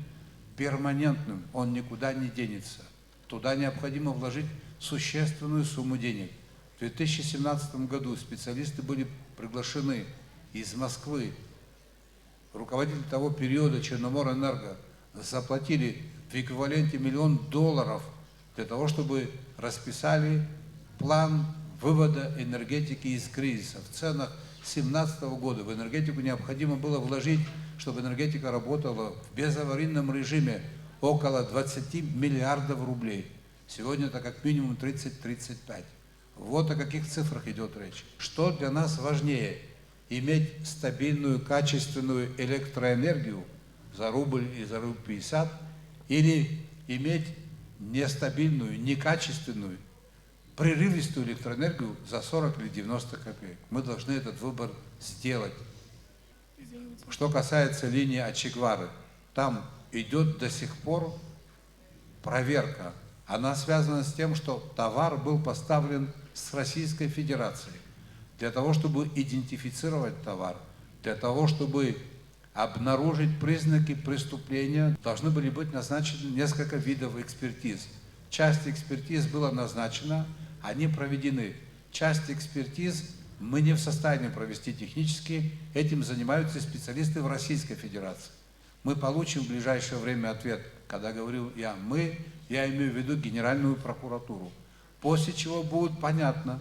Speaker 2: перманентным, он никуда не денется. Туда необходимо вложить существенную сумму денег. В 2017 году специалисты были приглашены из Москвы. Руководители того периода Черноморэнерго заплатили в эквиваленте $1 миллион для того, чтобы расписали план вывода энергетики из кризиса. В ценах 2017 года в энергетику необходимо было вложить, чтобы энергетика работала в безаварийном режиме, около 20 миллиардов рублей. Сегодня это как минимум 30-35. Вот о каких цифрах идет речь. Что для нас важнее? Иметь стабильную, качественную электроэнергию за рубль и за рубль 50, или иметь нестабильную, некачественную, прерывистую электроэнергию за 40 или 90 копеек. Мы должны этот выбор сделать. Что касается линии Ачегвары, там идет до сих пор проверка. Она связана с тем, что товар был поставлен с Российской Федерацией. Для того, чтобы идентифицировать товар, для того, чтобы обнаружить признаки преступления, должны были быть назначены несколько видов экспертиз. Часть экспертиз была назначена, они проведены. Часть экспертиз мы не в состоянии провести технически, этим занимаются специалисты в Российской Федерации. Мы получим в ближайшее время ответ, когда говорил я имею в виду Генеральную прокуратуру, после чего будет понятно,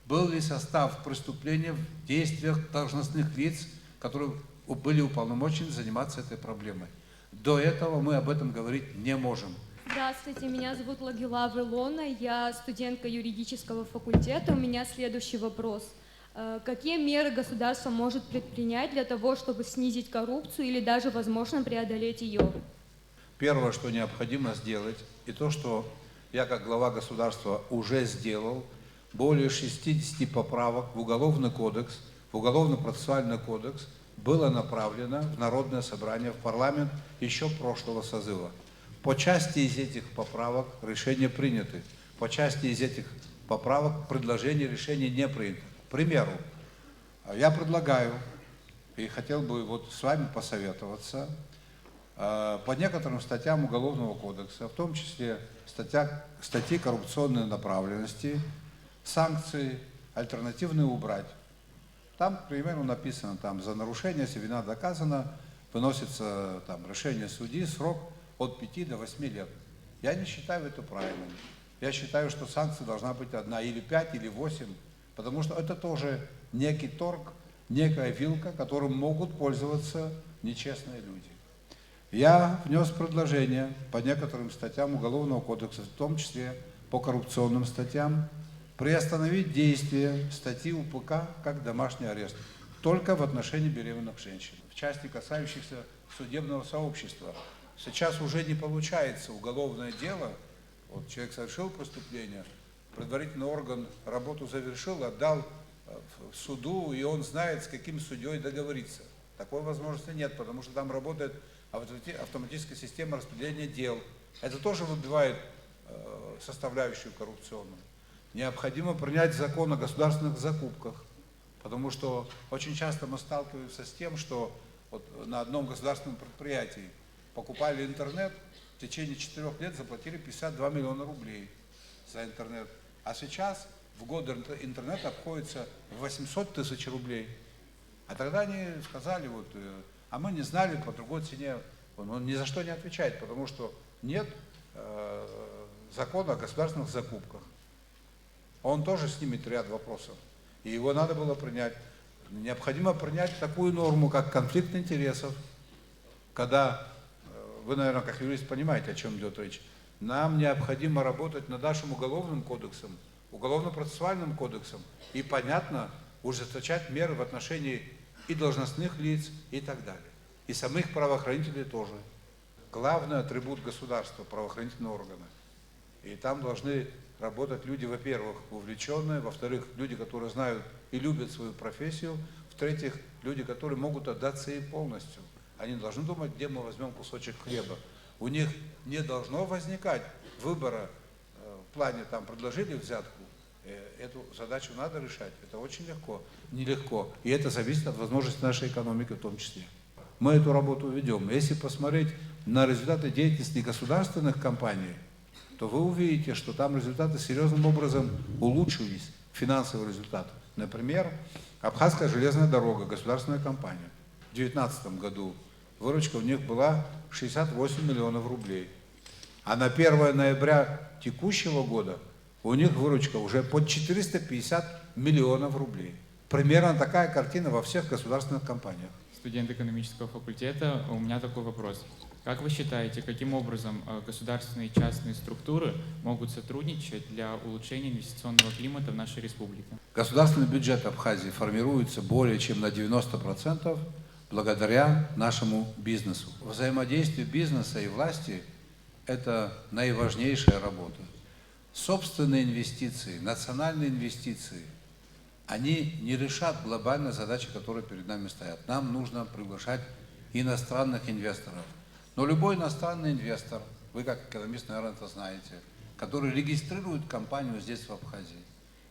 Speaker 2: был ли состав преступления в действиях должностных лиц, которые были уполномочены заниматься этой проблемой. До этого мы об этом говорить не можем.
Speaker 12: Здравствуйте, меня зовут Лагила Вилона, я студентка юридического факультета. У меня следующий вопрос. Какие меры государство может предпринять для того, чтобы снизить коррупцию или даже, возможно, преодолеть ее?
Speaker 2: Первое, что необходимо сделать, и то, что я как глава государства уже сделал, более 60 поправок в Уголовный кодекс, в Уголовно-процессуальный кодекс было направлено в Народное собрание, в парламент еще прошлого созыва. По части из этих поправок решения приняты, по части из этих поправок предложения решения не приняты. К примеру, я предлагаю, и хотел бы вот с вами посоветоваться, по некоторым статьям Уголовного кодекса, в том числе статьи коррупционной направленности, санкции альтернативные убрать. Там, к примеру, написано, там, за нарушение, если вина доказана, выносится там, решение судьи, срок от 5 до 8 лет. Я не считаю это правильным. Я считаю, что санкция должна быть одна, или 5, или 8, потому что это тоже некий торг, некая вилка, которым могут пользоваться нечестные люди. Я внес предложение по некоторым статьям Уголовного кодекса, в том числе по коррупционным статьям, приостановить действие статьи УПК как домашний арест только в отношении беременных женщин. В части, касающихся судебного сообщества, сейчас уже не получается уголовное дело, вот человек совершил преступление, предварительный орган работу завершил, отдал суду, и он знает, с каким судьей договориться. Такой возможности нет, потому что там работает автоматическая система распределения дел. Это тоже выбивает составляющую коррупционную. Необходимо принять закон о государственных закупках, потому что очень часто мы сталкиваемся с тем, что вот на одном государственном предприятии покупали интернет, в течение 4 лет заплатили 52 миллиона рублей за интернет, а сейчас в год интернет обходится в 800 тысяч рублей. А тогда они сказали, вот, а мы не знали по другой цене, он ни за что не отвечает, потому что нет закона о государственных закупках. Он тоже снимет ряд вопросов, и его надо было принять. Необходимо принять такую норму, как конфликт интересов, когда, вы, наверное, как юрист понимаете, о чем идет речь, нам необходимо работать над нашим уголовным кодексом, уголовно-процессуальным кодексом, и, понятно, ужесточать меры в отношении и должностных лиц, и так далее. И самих правоохранителей тоже. Главный атрибут государства – правоохранительные органы. И там должны работать люди, во-первых, увлеченные, во-вторых, люди, которые знают и любят свою профессию, в-третьих, люди, которые могут отдаться ей полностью. Они должны думать, где мы возьмем кусочек хлеба. У них не должно возникать выбора в плане, там, предложили взятку, эту задачу надо решать. Это очень легко, нелегко. И это зависит от возможности нашей экономики в том числе. Мы эту работу ведем. Если посмотреть на результаты деятельности государственных компаний, то вы увидите, что там результаты серьезным образом улучшились, финансовый результат. Например, Абхазская железная дорога, государственная компания. В 2019 году выручка у них была 68 миллионов рублей. А на 1 ноября текущего года у них выручка уже под 450 миллионов рублей. Примерно такая картина во всех государственных компаниях.
Speaker 13: Студент экономического факультета, у меня такой вопрос. Как вы считаете, каким образом государственные и частные структуры могут сотрудничать для улучшения инвестиционного климата в нашей республике?
Speaker 2: Государственный бюджет Абхазии формируется более чем на 90% благодаря нашему бизнесу. Взаимодействие бизнеса и власти – это наиважнейшая работа. Собственные инвестиции, национальные инвестиции, они не решат глобальные задачи, которые перед нами стоят. Нам нужно приглашать иностранных инвесторов. Но любой иностранный инвестор, вы как экономист, наверное, это знаете, который регистрирует компанию здесь, в Абхазии,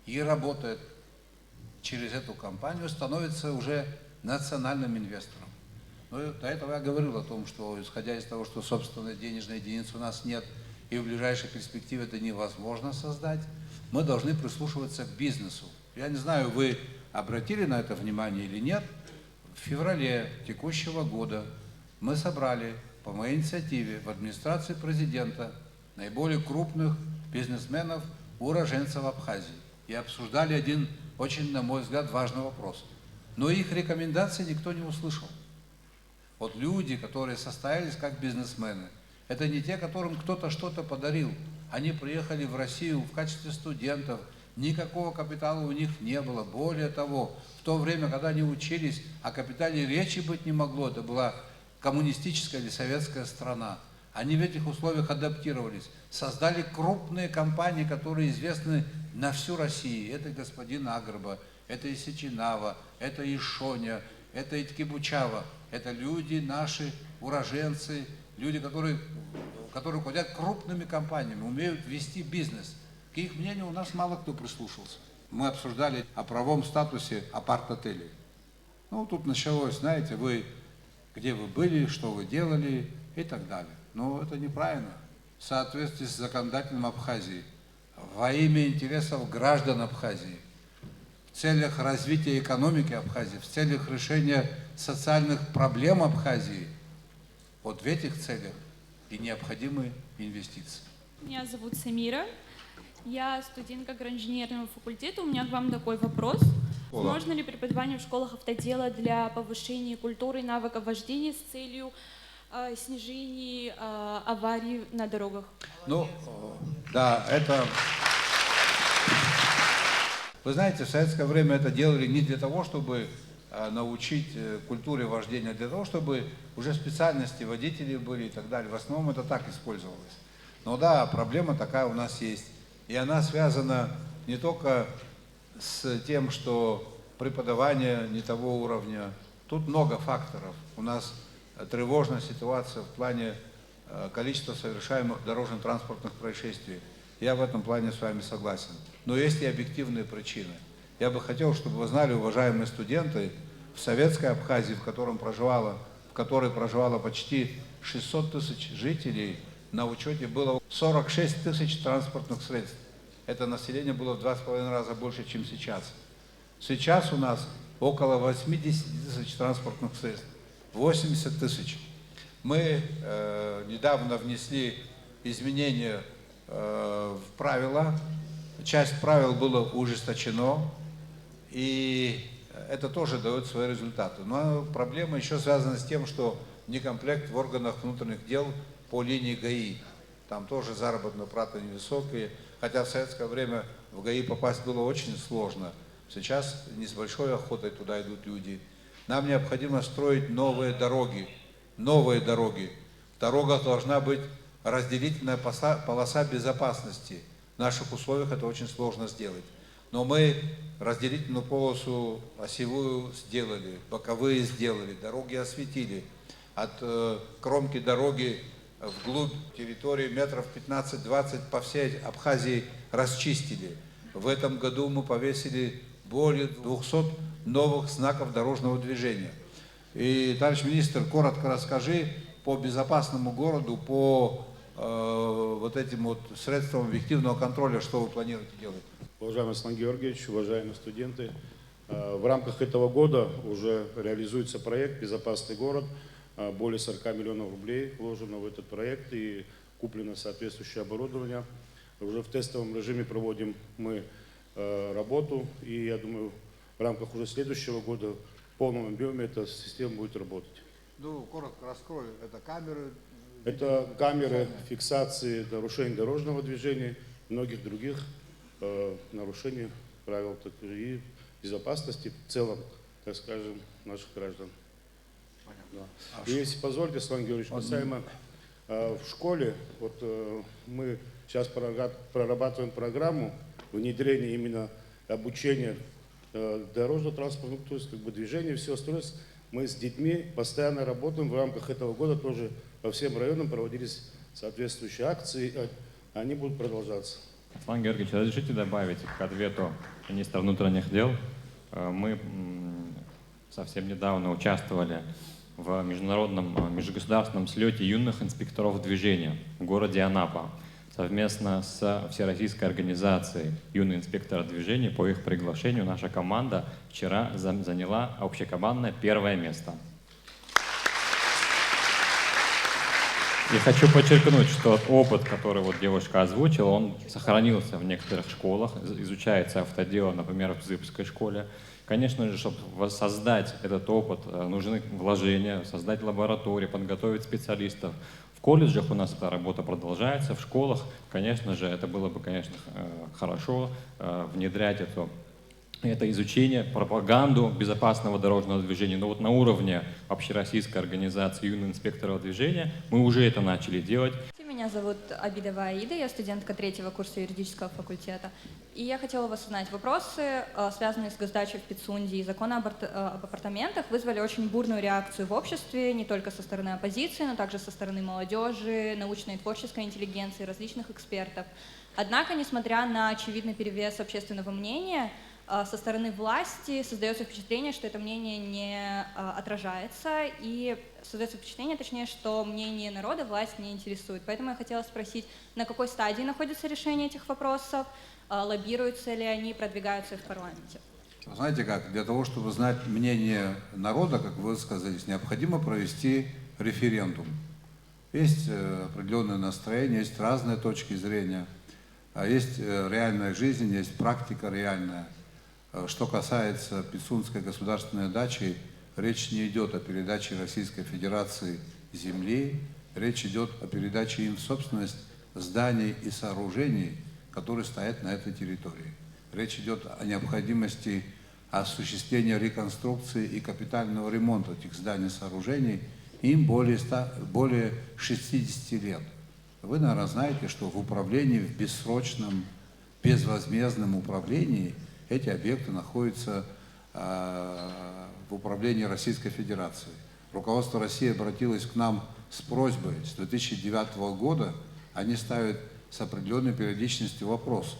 Speaker 2: и работает через эту компанию, становится уже национальным инвестором. Но до этого я говорил о том, что, исходя из того, что собственной денежной единицы у нас нет, и в ближайшей перспективе это невозможно создать, мы должны прислушиваться к бизнесу. Я не знаю, вы обратили на это внимание или нет, в феврале текущего года мы собрали по моей инициативе в администрации президента наиболее крупных бизнесменов, уроженцев Абхазии. И обсуждали один очень, на мой взгляд, важный вопрос. Но их рекомендаций никто не услышал. Вот люди, которые состоялись как бизнесмены, это не те, которым кто-то что-то подарил. Они приехали в Россию в качестве студентов, никакого капитала у них не было. Более того, в то время, когда они учились, о капитале речи быть не могло, это была коммунистическая или советская страна. Они в этих условиях адаптировались, создали крупные компании, которые известны на всю Россию. Это господин Агрба, это и Сеченава, это и Шоня, это и Ткибучава. Это люди наши, уроженцы, люди, которые руководят крупными компаниями, умеют вести бизнес. К их мнению у нас мало кто прислушался. Мы обсуждали о правовом статусе апарт-отелей. Ну, тут началось, знаете, где вы были, что вы делали и так далее. Но это неправильно. В соответствии с законодательством Абхазии, во имя интересов граждан Абхазии, в целях развития экономики Абхазии, в целях решения социальных проблем Абхазии, вот в этих целях и необходимы инвестиции.
Speaker 14: Меня зовут Самира. Я студентка агроинженерного факультета. У меня к вам такой вопрос. Возможно ли преподавание в школах автодела для повышения культуры и навыков вождения с целью снижения аварий на дорогах?
Speaker 2: Ну, да, это... Вы знаете, в советское время это делали не для того, чтобы научить культуре вождения, а для того, чтобы уже специальности водителей были и так далее. В основном это так использовалось. Но да, проблема такая у нас есть. И она связана не только с тем, что преподавание не того уровня. Тут много факторов. У нас тревожная ситуация в плане количества совершаемых дорожно-транспортных происшествий. Я в этом плане с вами согласен. Но есть и объективные причины. Я бы хотел, чтобы вы знали, уважаемые студенты, в советской Абхазии, в которой проживало почти 600 тысяч жителей, на учете было 46 тысяч транспортных средств. Это население было в 2,5 раза больше, чем сейчас. Сейчас у нас около 80 тысяч транспортных средств. 80 тысяч. Мы недавно внесли изменения в правила. Часть правил было ужесточено, и это тоже дает свои результаты. Но проблема еще связана с тем, что некомплект в органах внутренних дел по линии ГАИ. Там тоже заработные платы невысокие, хотя в советское время в ГАИ попасть было очень сложно. Сейчас не с большой охотой туда идут люди. Нам необходимо строить новые дороги. Новые дороги. В дорогах должна быть разделительная полоса безопасности. В наших условиях это очень сложно сделать. Но мы разделительную полосу осевую сделали, боковые сделали, дороги осветили. От кромки дороги вглубь территории метров 15-20 по всей Абхазии расчистили. В этом году мы повесили более 200 новых знаков дорожного движения. И, товарищ министр, коротко расскажи по безопасному городу, по вот этим вот средствам объективного контроля, что вы планируете делать?
Speaker 15: Уважаемый Аслан Георгиевич, уважаемые студенты, в рамках этого года уже реализуется проект «Безопасный город». Более 40 миллионов рублей вложено в этот проект и куплено соответствующее оборудование. Уже в тестовом режиме проводим мы работу, и я думаю, в рамках уже следующего года в полном объеме эта система будет работать.
Speaker 2: Ну, коротко раскрою, это камеры?
Speaker 15: Это камеры фиксации нарушений дорожного движения, многих других нарушений правил и безопасности в целом, так скажем, наших граждан. Да. И если позволите, Аслан Георгиевич, касаемо в школе, вот мы сейчас прорабатываем программу внедрения именно обучения дорожно-транспортного, то есть как бы движения, все остальное. Мы с детьми постоянно работаем, в рамках этого года тоже по всем районам проводились соответствующие акции, они будут продолжаться.
Speaker 16: Аслан Георгиевич, разрешите добавить к ответу министра внутренних дел? Мы совсем недавно участвовали в международном межгосударственном слете юных инспекторов движения в городе Анапа. совместно с Всероссийской организацией «Юный инспектор движения». По их приглашению наша команда вчера заняла общекомандное 1-е место. И хочу подчеркнуть, что опыт, который вот девушка озвучила, он сохранился в некоторых школах, изучается автодело, например, в Зыбской школе. Конечно же, чтобы создать этот опыт, нужны вложения, создать лаборатории, подготовить специалистов. В колледжах у нас эта работа продолжается, в школах, конечно же, это было бы, конечно, хорошо внедрять это изучение, пропаганду безопасного дорожного движения. Но вот на уровне общероссийской организации «Юный инспектор движения» мы уже это начали делать.
Speaker 17: Меня зовут Абидова Аида, я студентка 3-го курса юридического факультета. И я хотела у вас узнать, вопросы, связанные с госдачей в Пицунде и закона об апартаментах, вызвали очень бурную реакцию в обществе, не только со стороны оппозиции, но также со стороны молодежи, научной и творческой интеллигенции, различных экспертов. Однако, несмотря на очевидный перевес общественного мнения, со стороны власти создается впечатление, что это мнение не отражается, и создается впечатление, точнее, что мнение народа власть не интересует. Поэтому я хотела спросить, на какой стадии находится решение этих вопросов, лоббируются ли они, продвигаются в парламенте?
Speaker 2: Знаете как, для того, чтобы знать мнение народа, как вы сказались, необходимо провести референдум. Есть определенное настроение, есть разные точки зрения, есть реальная жизнь, есть практика реальная. Что касается Пицунской государственной дачи, речь не идет о передаче Российской Федерации земли, речь идет о передаче им в собственность зданий и сооружений, которые стоят на этой территории. Речь идет о необходимости осуществления реконструкции и капитального ремонта этих зданий и сооружений. Им более 60 лет. Вы, наверное, знаете, что в управлении, в бессрочном, безвозмездном управлении эти объекты находятся в управлении Российской Федерации. Руководство России обратилось к нам с просьбой с 2009 года, они ставят с определенной периодичностью вопрос,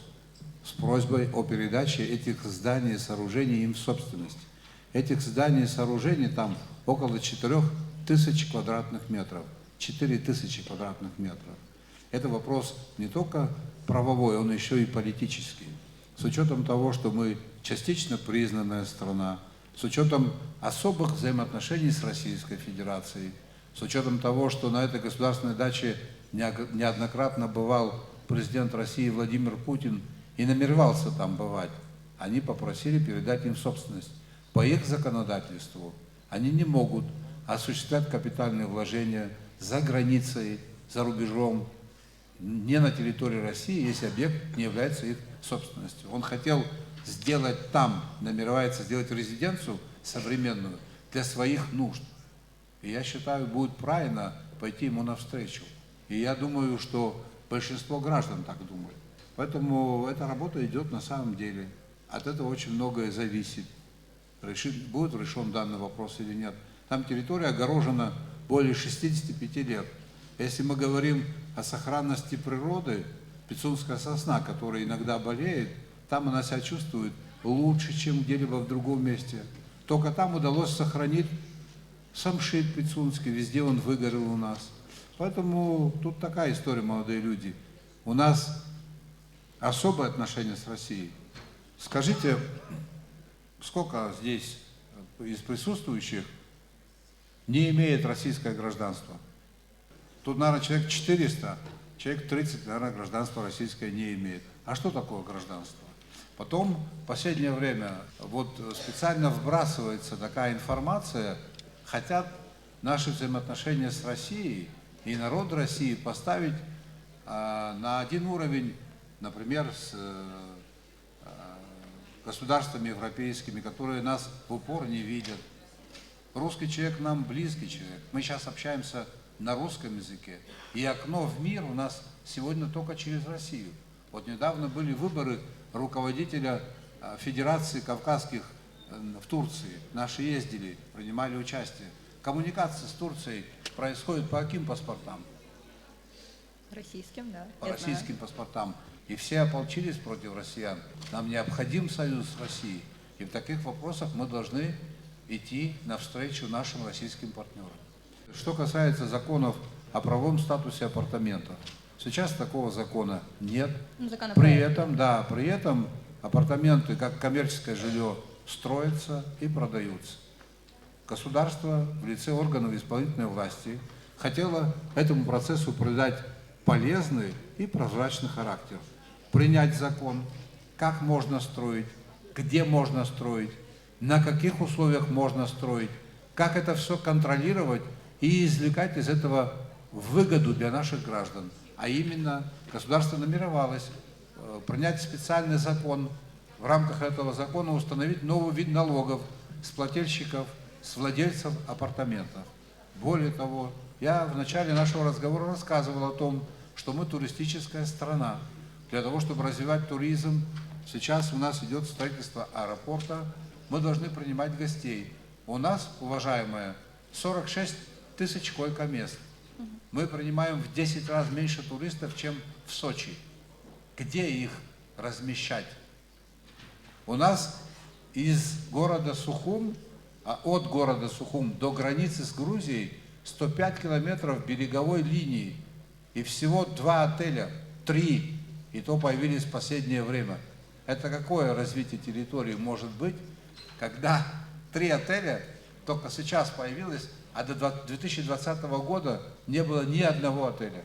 Speaker 2: с просьбой о передаче этих зданий и сооружений им в собственность. Этих зданий и сооружений там около 4000 квадратных метров. 4000 квадратных метров. Это вопрос не только правовой, он еще и политический. С учетом того, что мы частично признанная страна, с учетом особых взаимоотношений с Российской Федерацией, с учетом того, что на этой государственной даче неоднократно бывал президент России Владимир Путин и намеревался там бывать, они попросили передать им в собственность. По их законодательству они не могут осуществлять капитальные вложения за границей, за рубежом, не на территории России, если объект не является их собственностью. Он хотел сделать там, намеревается сделать резиденцию современную для своих нужд. И я считаю, будет правильно пойти ему навстречу. И я думаю, что большинство граждан так думают. Поэтому эта работа идет на самом деле. От этого очень многое зависит. Будет решен данный вопрос или нет. Там территория огорожена более 65 лет. Если мы говорим о сохранности природы, пицунская сосна, которая иногда болеет, там она себя чувствует лучше, чем где-либо в другом месте. Только там удалось сохранить самшит пицунский, везде он выгорел у нас. Поэтому тут такая история, молодые люди. У нас особое отношение с Россией. Скажите, сколько здесь из присутствующих не имеет российское гражданство? Тут, наверное, человек 400, человек 30, наверное, гражданство российское не имеет. А что такое гражданство? Потом, в последнее время, вот специально вбрасывается такая информация, хотят наши взаимоотношения с Россией и народ России поставить на один уровень, например, с государствами европейскими, которые нас в упор не видят. Русский человек нам близкий человек. Мы сейчас общаемся на русском языке. И окно в мир у нас сегодня только через Россию. Вот недавно были выборы руководителя Федерации Кавказских в Турции. Наши ездили, принимали участие. Коммуникация с Турцией происходит по каким паспортам?
Speaker 17: Российским, да.
Speaker 2: По российским паспортам. И все ополчились против россиян. Нам необходим союз с Россией. И в таких вопросах мы должны идти навстречу нашим российским партнерам. Что касается законов о правовом статусе апартаментов, Сейчас такого закона нет.
Speaker 17: Законопроект.
Speaker 2: При этом апартаменты, как коммерческое жилье, строятся и продаются. Государство в лице органов исполнительной власти хотело этому процессу придать полезный и прозрачный характер. Принять закон, как можно строить, где можно строить, на каких условиях можно строить, как это все контролировать и извлекать из этого выгоду для наших граждан. А именно, государство намеревалось принять специальный закон, в рамках этого закона установить новый вид налогов с плательщиков, с владельцев апартаментов. Более того, я в начале нашего разговора рассказывал о том, что мы туристическая страна. Для того, чтобы развивать туризм, сейчас у нас идет строительство аэропорта, мы должны принимать гостей. У нас, уважаемые, 46 тысяч койко-мест. Мы принимаем в 10 раз меньше туристов, чем в Сочи. Где их размещать? У нас из города Сухум, от города Сухум до границы с Грузией 105 километров береговой линии. И всего 2 отеля, 3, и то появились в последнее время. Это какое развитие территории может быть, когда 3 отеля только сейчас появилось, а до 2020 года не было ни одного отеля?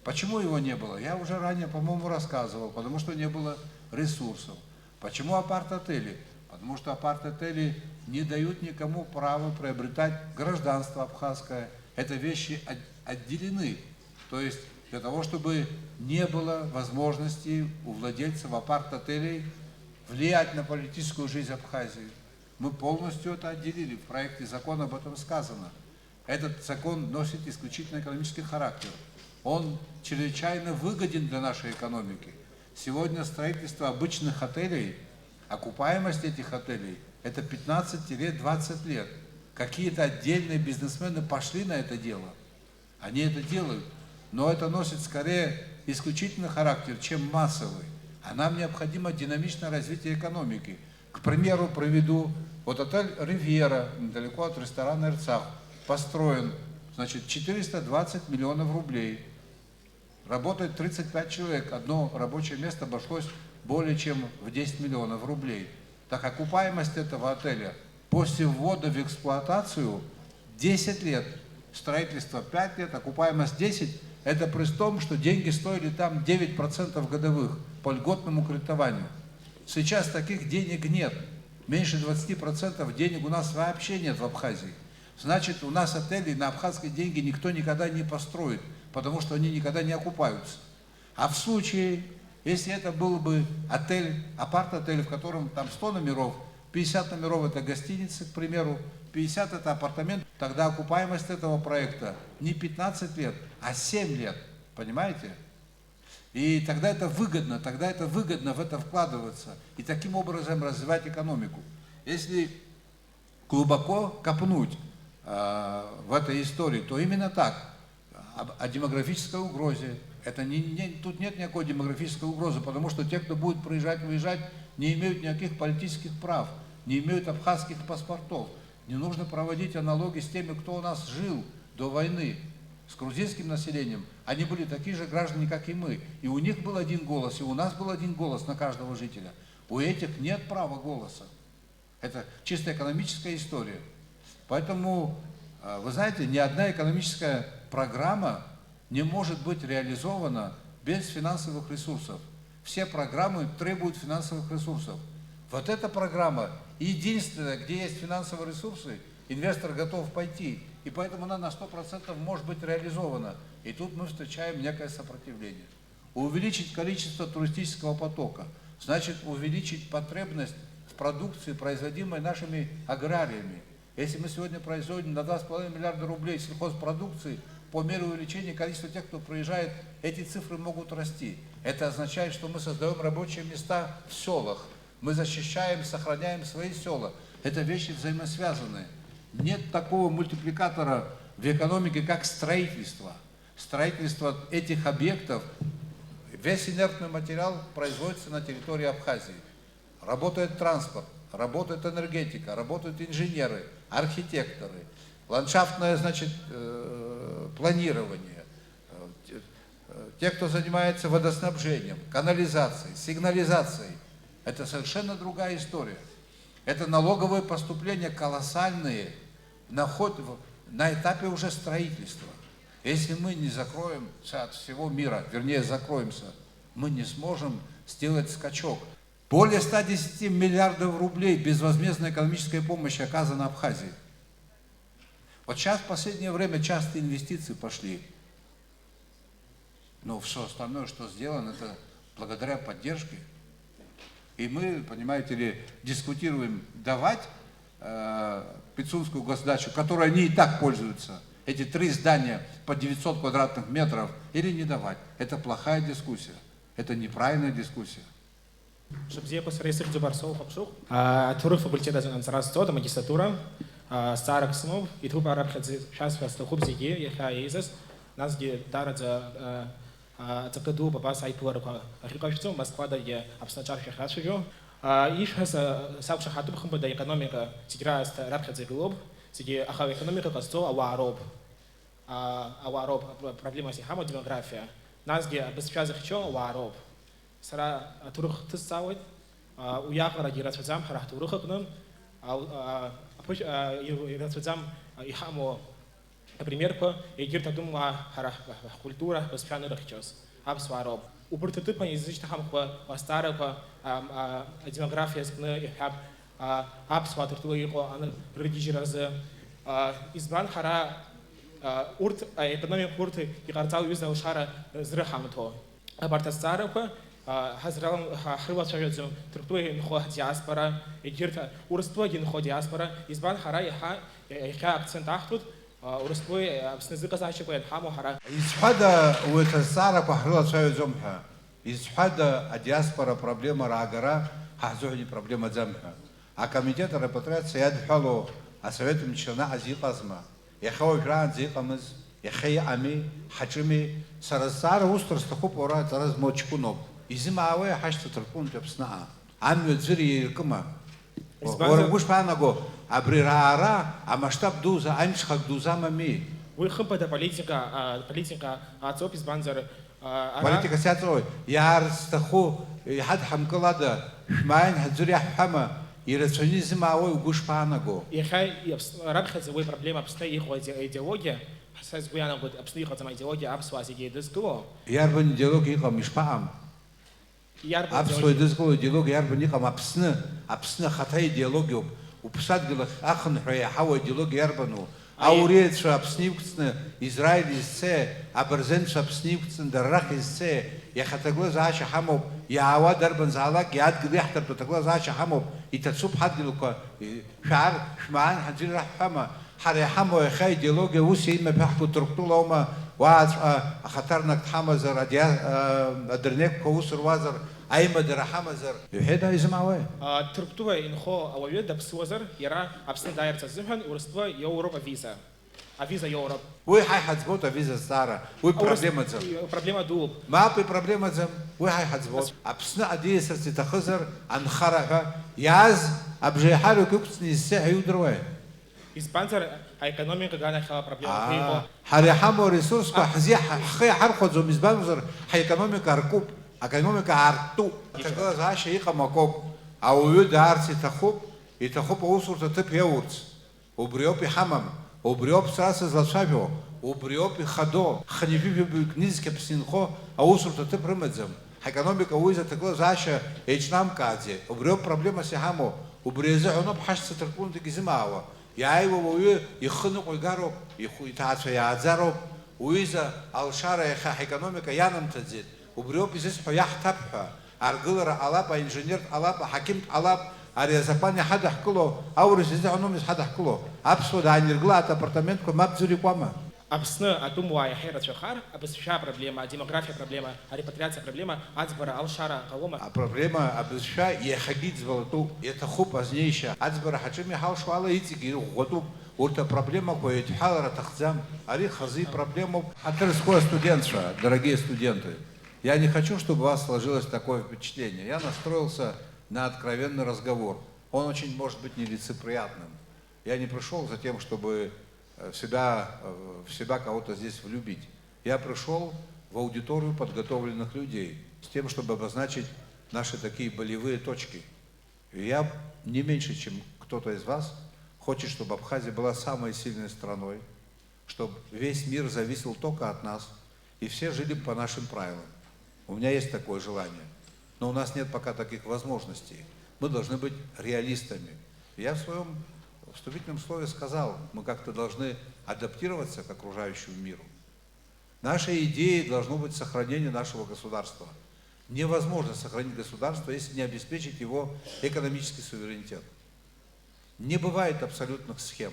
Speaker 2: Почему его не было? Я уже ранее, по-моему, рассказывал, потому что не было ресурсов. Почему апарт-отели? Потому что апарт-отели не дают никому права приобретать гражданство абхазское. Это вещи отделены. То есть для того, чтобы не было возможности у владельцев апарт-отелей влиять на политическую жизнь Абхазии. Мы полностью это отделили. В проекте закона об этом сказано. Этот закон носит исключительно экономический характер. Он чрезвычайно выгоден для нашей экономики. Сегодня строительство обычных отелей, окупаемость этих отелей – это 15-20 лет. Какие-то отдельные бизнесмены пошли на это дело. Они это делают. Но это носит скорее исключительный характер, чем массовый. А нам необходимо динамичное развитие экономики. К примеру, приведу, вот отель «Ривьера», недалеко от ресторана «Эрцах», построен, значит, 420 миллионов рублей. Работает 35 человек. Одно рабочее место обошлось более чем в 10 миллионов рублей. Так окупаемость этого отеля после ввода в эксплуатацию 10 лет. Строительство 5 лет, окупаемость 10. Это при том, что деньги стоили там 9% годовых по льготному кредитованию. Сейчас таких денег нет. Меньше 20% денег у нас вообще нет в Абхазии. Значит, у нас отели на абхазские деньги никто никогда не построит, потому что они никогда не окупаются. А в случае, если это был бы отель, апарт-отель, в котором там 100 номеров, 50 номеров это гостиницы, к примеру, 50 это апартамент, тогда окупаемость этого проекта не 15 лет, а 7 лет. Понимаете? И тогда это выгодно в это вкладываться и таким образом развивать экономику. Если глубоко копнуть в этой истории, то именно так. О демографической угрозе. Тут нет никакой демографической угрозы, потому что те, кто будет приезжать, выезжать, не имеют никаких политических прав, не имеют абхазских паспортов. Не нужно проводить аналогии с теми, кто у нас жил до войны, с грузинским населением. Они были такие же граждане, как и мы. И у них был один голос, и у нас был один голос на каждого жителя. У этих нет права голоса. Это чисто экономическая история. Поэтому, вы знаете, ни одна экономическая программа не может быть реализована без финансовых ресурсов. Все программы требуют финансовых ресурсов. Вот эта программа единственная, где есть финансовые ресурсы, инвестор готов пойти. И поэтому она на 100% может быть реализована. И тут мы встречаем некое сопротивление. Увеличить количество туристического потока, значит увеличить потребность в продукции, производимой нашими аграриями. Если мы сегодня производим на 2,5 миллиарда рублей сельхозпродукции, по мере увеличения количества тех, кто приезжает, эти цифры могут расти. Это означает, что мы создаем рабочие места в селах. Мы защищаем, сохраняем свои села. Это вещи взаимосвязанные. Нет такого мультипликатора в экономике, как строительство. Строительство этих объектов, весь инертный материал производится на территории Абхазии. Работает транспорт, работает энергетика, работают инженеры, архитекторы, ландшафтное, значит, планирование,
Speaker 18: те, кто занимается водоснабжением, канализацией, сигнализацией, это совершенно другая история. Это налоговые поступления колоссальные на этапе уже строительства. Если мы не закроемся от всего мира, вернее закроемся, мы не сможем сделать скачок. Более 110 миллиардов рублей безвозмездной экономической помощи оказано Абхазии. Вот сейчас в последнее время часто инвестиции пошли. Но все остальное, что сделано, это благодаря поддержке. И мы, понимаете ли, дискутируем, давать Пицунскую госдачу, которой они и так пользуются, эти 3 здания по 900 квадратных метров, или не давать. Это плохая дискуссия, это неправильная дискуссия.
Speaker 19: Шабзия Пасарейсер Джабарсов Хапшух, Туры факультета Ансарастуда, магистратура, Старок Снов, и Туба Арабхадзи, сейчас вас Хубзиге, Яха Изес, нас где Дарадза Цакаду, Бабас Айпуарка, Рикашцу, Москва, да я обсначар Хахашио, и сейчас Савша Хатубхам, да экономика, Сидраст Рабхадзи Глоб, среди Ахава экономика, Косто, Авароб, проблема Сихама, демография, нас где обеспечать захочу, Авароб. Сара Турух Тысаует, Уяха ради Расвадзам, Харах Турухакнам, Расвадзам Ихамо, например, и Гирта Дума Харах культура, Воспяный Рахчос, Абсвароб. У прототипа язычных Хамква, Старого, демография, Абсватер Туико, Ридижиразы, Избран Хара, Урт, экономик Урты, и Карцал Юза Ушара Зрахамто. Абарта Старого, Хазралам Хрватшавецем, Туртуи Нхо диаспора, и Гирта Урстуаги Нхо диаспора, Избран Хара Яха акцент Ахтут, Урстуи Абснезыка Зачекуэн Хаму Хара.
Speaker 2: Изхада Уэтасара Пахрватшавецем, Изхада диаспора проблема Рагара, Хазуни проблема Замха. А комитет репатриации Ядхало, а советом Чана Азиказма, Яхау Гран Зикамыз, Яхай Ами, Хачими, Сарасара Устрастахуп Ора Тараз Мочкунов. Изимаве хашта тарпун тепсна. Ами дзири иркма. Оргуш панаго абрирара, а масштаб дуза, амшхак дуза мами.
Speaker 19: Выхопа политика отцов из Банзара.
Speaker 2: Политика сятой. Яр стаху хад хамкалада. Шмайн хадзури хама. Иррационизм авой угуш панаго.
Speaker 19: Яхай рабхазовой проблема обстоит их идеология. Сейчас гуяна год обстоит их идеология абсвази едескло.
Speaker 2: Ярбан идеология камишпам. Абсолютно дизгол идеология ярбаникам абсны хатай идеологию упсадгилах ахн хава идеология ярбану аурет ша абснивксны Израиль изсе аберзен ша абснивксны даррах изсе я хатаглаз аша хамоб я ава дарбан залак яд гдихтар татаглаз аша хамоб итацуб хадгилука шар шман хаджир рахама харе хамо хай идеология уси има бахку турктулома واز خطرناك حمزر أدرنيك كوسر وازر أيما در حمزر يهدا يزمعوه
Speaker 19: تربطوه إنخو أوليد دبس وزر يرى أبسن داير تزمهن ورستوه يوروب فيزا فيزا يوروب
Speaker 2: وي هاي حزبوت فيزا ستارة وي проблема زم
Speaker 19: проблема دوب
Speaker 2: ما في проблема زم وي هاي حزبوت أبسن أديس تتخزر عن خرقة ياز أبجي حالو كوكسني الساعة يودروه
Speaker 19: إسبانزر экономика гана хала проблема.
Speaker 2: Харихамо ресурс по хазия хай харходзо мизбанзер хай экономика аркуб, экономика арту. Тогда заша их амакоб, а уют арси тахуб и тахуб усурта тип яурц. Убриопи хамам, убриоп сраса злашавио, убриопи хадо, ханифи книзке псинхо, а усурта тип рымедзем. Экономика уиза тогда заша эйчнам казе. Убриоп проблема сихамо, убриезе оноб хашса терпун тигизимаава. يايو ويو يخنق ويجارو يتعاطى يعذرو ويزا الشارع يخ إقتصادية يانم تزيد وبريو بيزيس حيحتبها أرجلر علابا إنجنير علابا حكيم علاب أريزاباني حدا حكله أو رجزي عنهم حدا حكله أبسط عن رجلات أبارتمنت كم أبزوري قامة
Speaker 19: أبسنا أتوم واي حيرة شخار أبس شا проблема демография проблема репатриация проблема أزبر الشارع قوما
Speaker 2: проблема أبس شا يخجيت زبالتو يتخوب أزنيشة أزبر حجمي حال شو على يتيجي غدوب ورتا проблема كوي تحاول تخزام أري خزي проблему Атерское студентство, дорогие студенты. Я не хочу, чтобы у вас сложилось такое впечатление. Я настроился на откровенный разговор. Он очень может быть нелицеприятным. Я не пришел за тем, чтобы в себя кого-то здесь влюбить. Я пришел
Speaker 18: в аудиторию подготовленных людей, с тем, чтобы обозначить наши такие болевые точки. И я не меньше, чем кто-то из вас, хочет, чтобы Абхазия была самой сильной страной, чтобы весь мир зависел только от нас, и все жили по нашим правилам. У меня есть такое желание, но у нас нет пока таких возможностей. Мы должны быть реалистами. Я в своем вступительном слове сказал, мы как-то должны адаптироваться к окружающему миру. Нашей идеей должно быть сохранение нашего государства. Невозможно сохранить государство, если не обеспечить его экономический суверенитет. Не бывает абсолютных схем.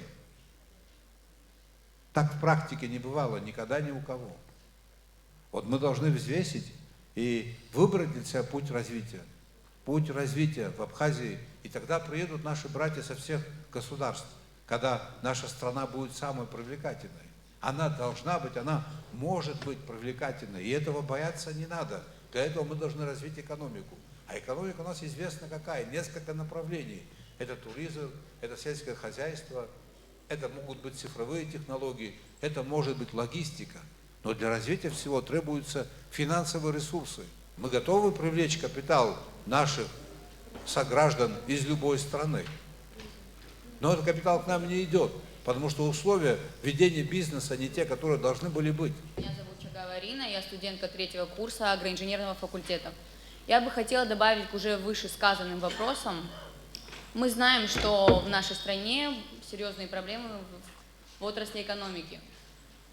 Speaker 18: Так в практике не бывало никогда ни у кого. Вот мы должны взвесить и выбрать для себя путь развития. Путь развития в Абхазии, и тогда приедут наши братья со всех государств, когда наша страна будет самой привлекательной. Она должна быть, она может быть привлекательной, и этого бояться не надо. Для этого мы должны развить экономику. А экономика у нас известна какая, несколько направлений. Это туризм, это сельское хозяйство, это могут быть цифровые технологии, это может быть логистика. Но для развития всего требуются финансовые ресурсы. Мы готовы привлечь капитал наших сограждан из любой страны. Но этот капитал к нам не идет, потому что условия ведения бизнеса не те, которые должны были быть.
Speaker 20: Меня зовут Чагава Арина, я студентка 3-го курса агроинженерного факультета. Я бы хотела добавить к уже вышесказанным вопросам. Мы знаем, что в нашей стране серьезные проблемы в отрасли экономики.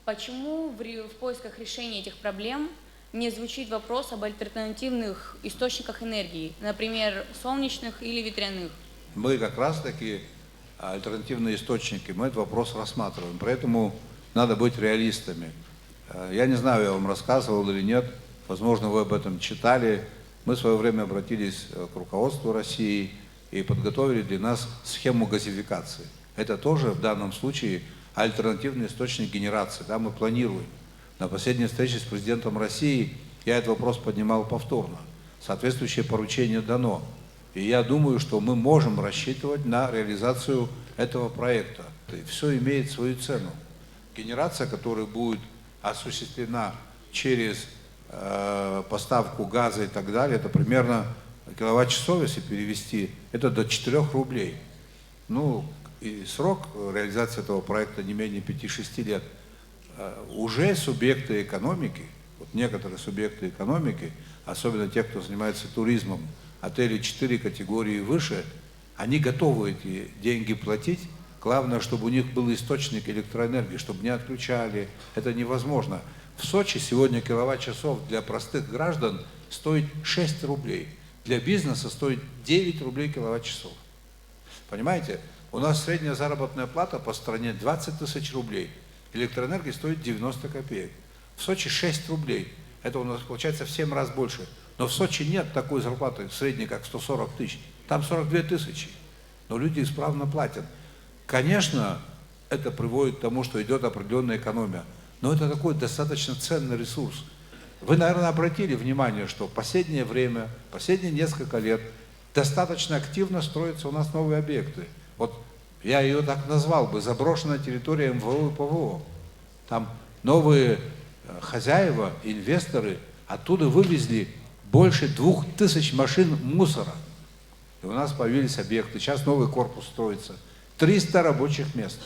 Speaker 20: Почему в поисках решения этих проблем не звучит вопрос об альтернативных источниках энергии, например, солнечных или ветряных?
Speaker 18: Мы как раз таки альтернативные источники, мы этот вопрос рассматриваем, поэтому надо быть реалистами. Я не знаю, я вам рассказывал или нет, возможно, вы об этом читали. Мы в свое время обратились к руководству России и подготовили для нас схему газификации. Это тоже в данном случае альтернативный источник генерации, да, мы планируем. На последней встрече с президентом России я этот вопрос поднимал повторно. Соответствующее поручение дано. И я думаю, что мы можем рассчитывать на реализацию этого проекта. И все имеет свою цену. Генерация, которая будет осуществлена через поставку газа и так далее, это примерно киловатт-часов, если перевести, это до 4 рублей. Ну, и срок реализации этого проекта не менее 5-6 лет. Уже субъекты экономики, вот некоторые субъекты экономики, особенно те, кто занимается туризмом, отели 4 категории выше, они готовы эти деньги платить. Главное, чтобы у них был источник электроэнергии, чтобы не отключали. Это невозможно. В Сочи сегодня киловатт-часов для простых граждан стоит 6 рублей. Для бизнеса стоит 9 рублей киловатт-часов. Понимаете? У нас средняя заработная плата по стране 20 тысяч рублей. Электроэнергия стоит 90 копеек. В Сочи 6 рублей. Это у нас получается в 7 раз больше. Но в Сочи нет такой зарплаты средней, как 140 тысяч. Там 42 тысячи. Но люди исправно платят. Конечно, это приводит к тому, что идет определенная экономия. Но это такой достаточно ценный ресурс. Вы, наверное, обратили внимание, что в последнее время, последние несколько лет достаточно активно строятся у нас новые объекты. Вот я ее так назвал бы, заброшенная территория МВО и ПВО. Там новые хозяева, инвесторы оттуда вывезли больше 2000 машин мусора. И у нас появились объекты. Сейчас новый корпус строится. 300 рабочих мест.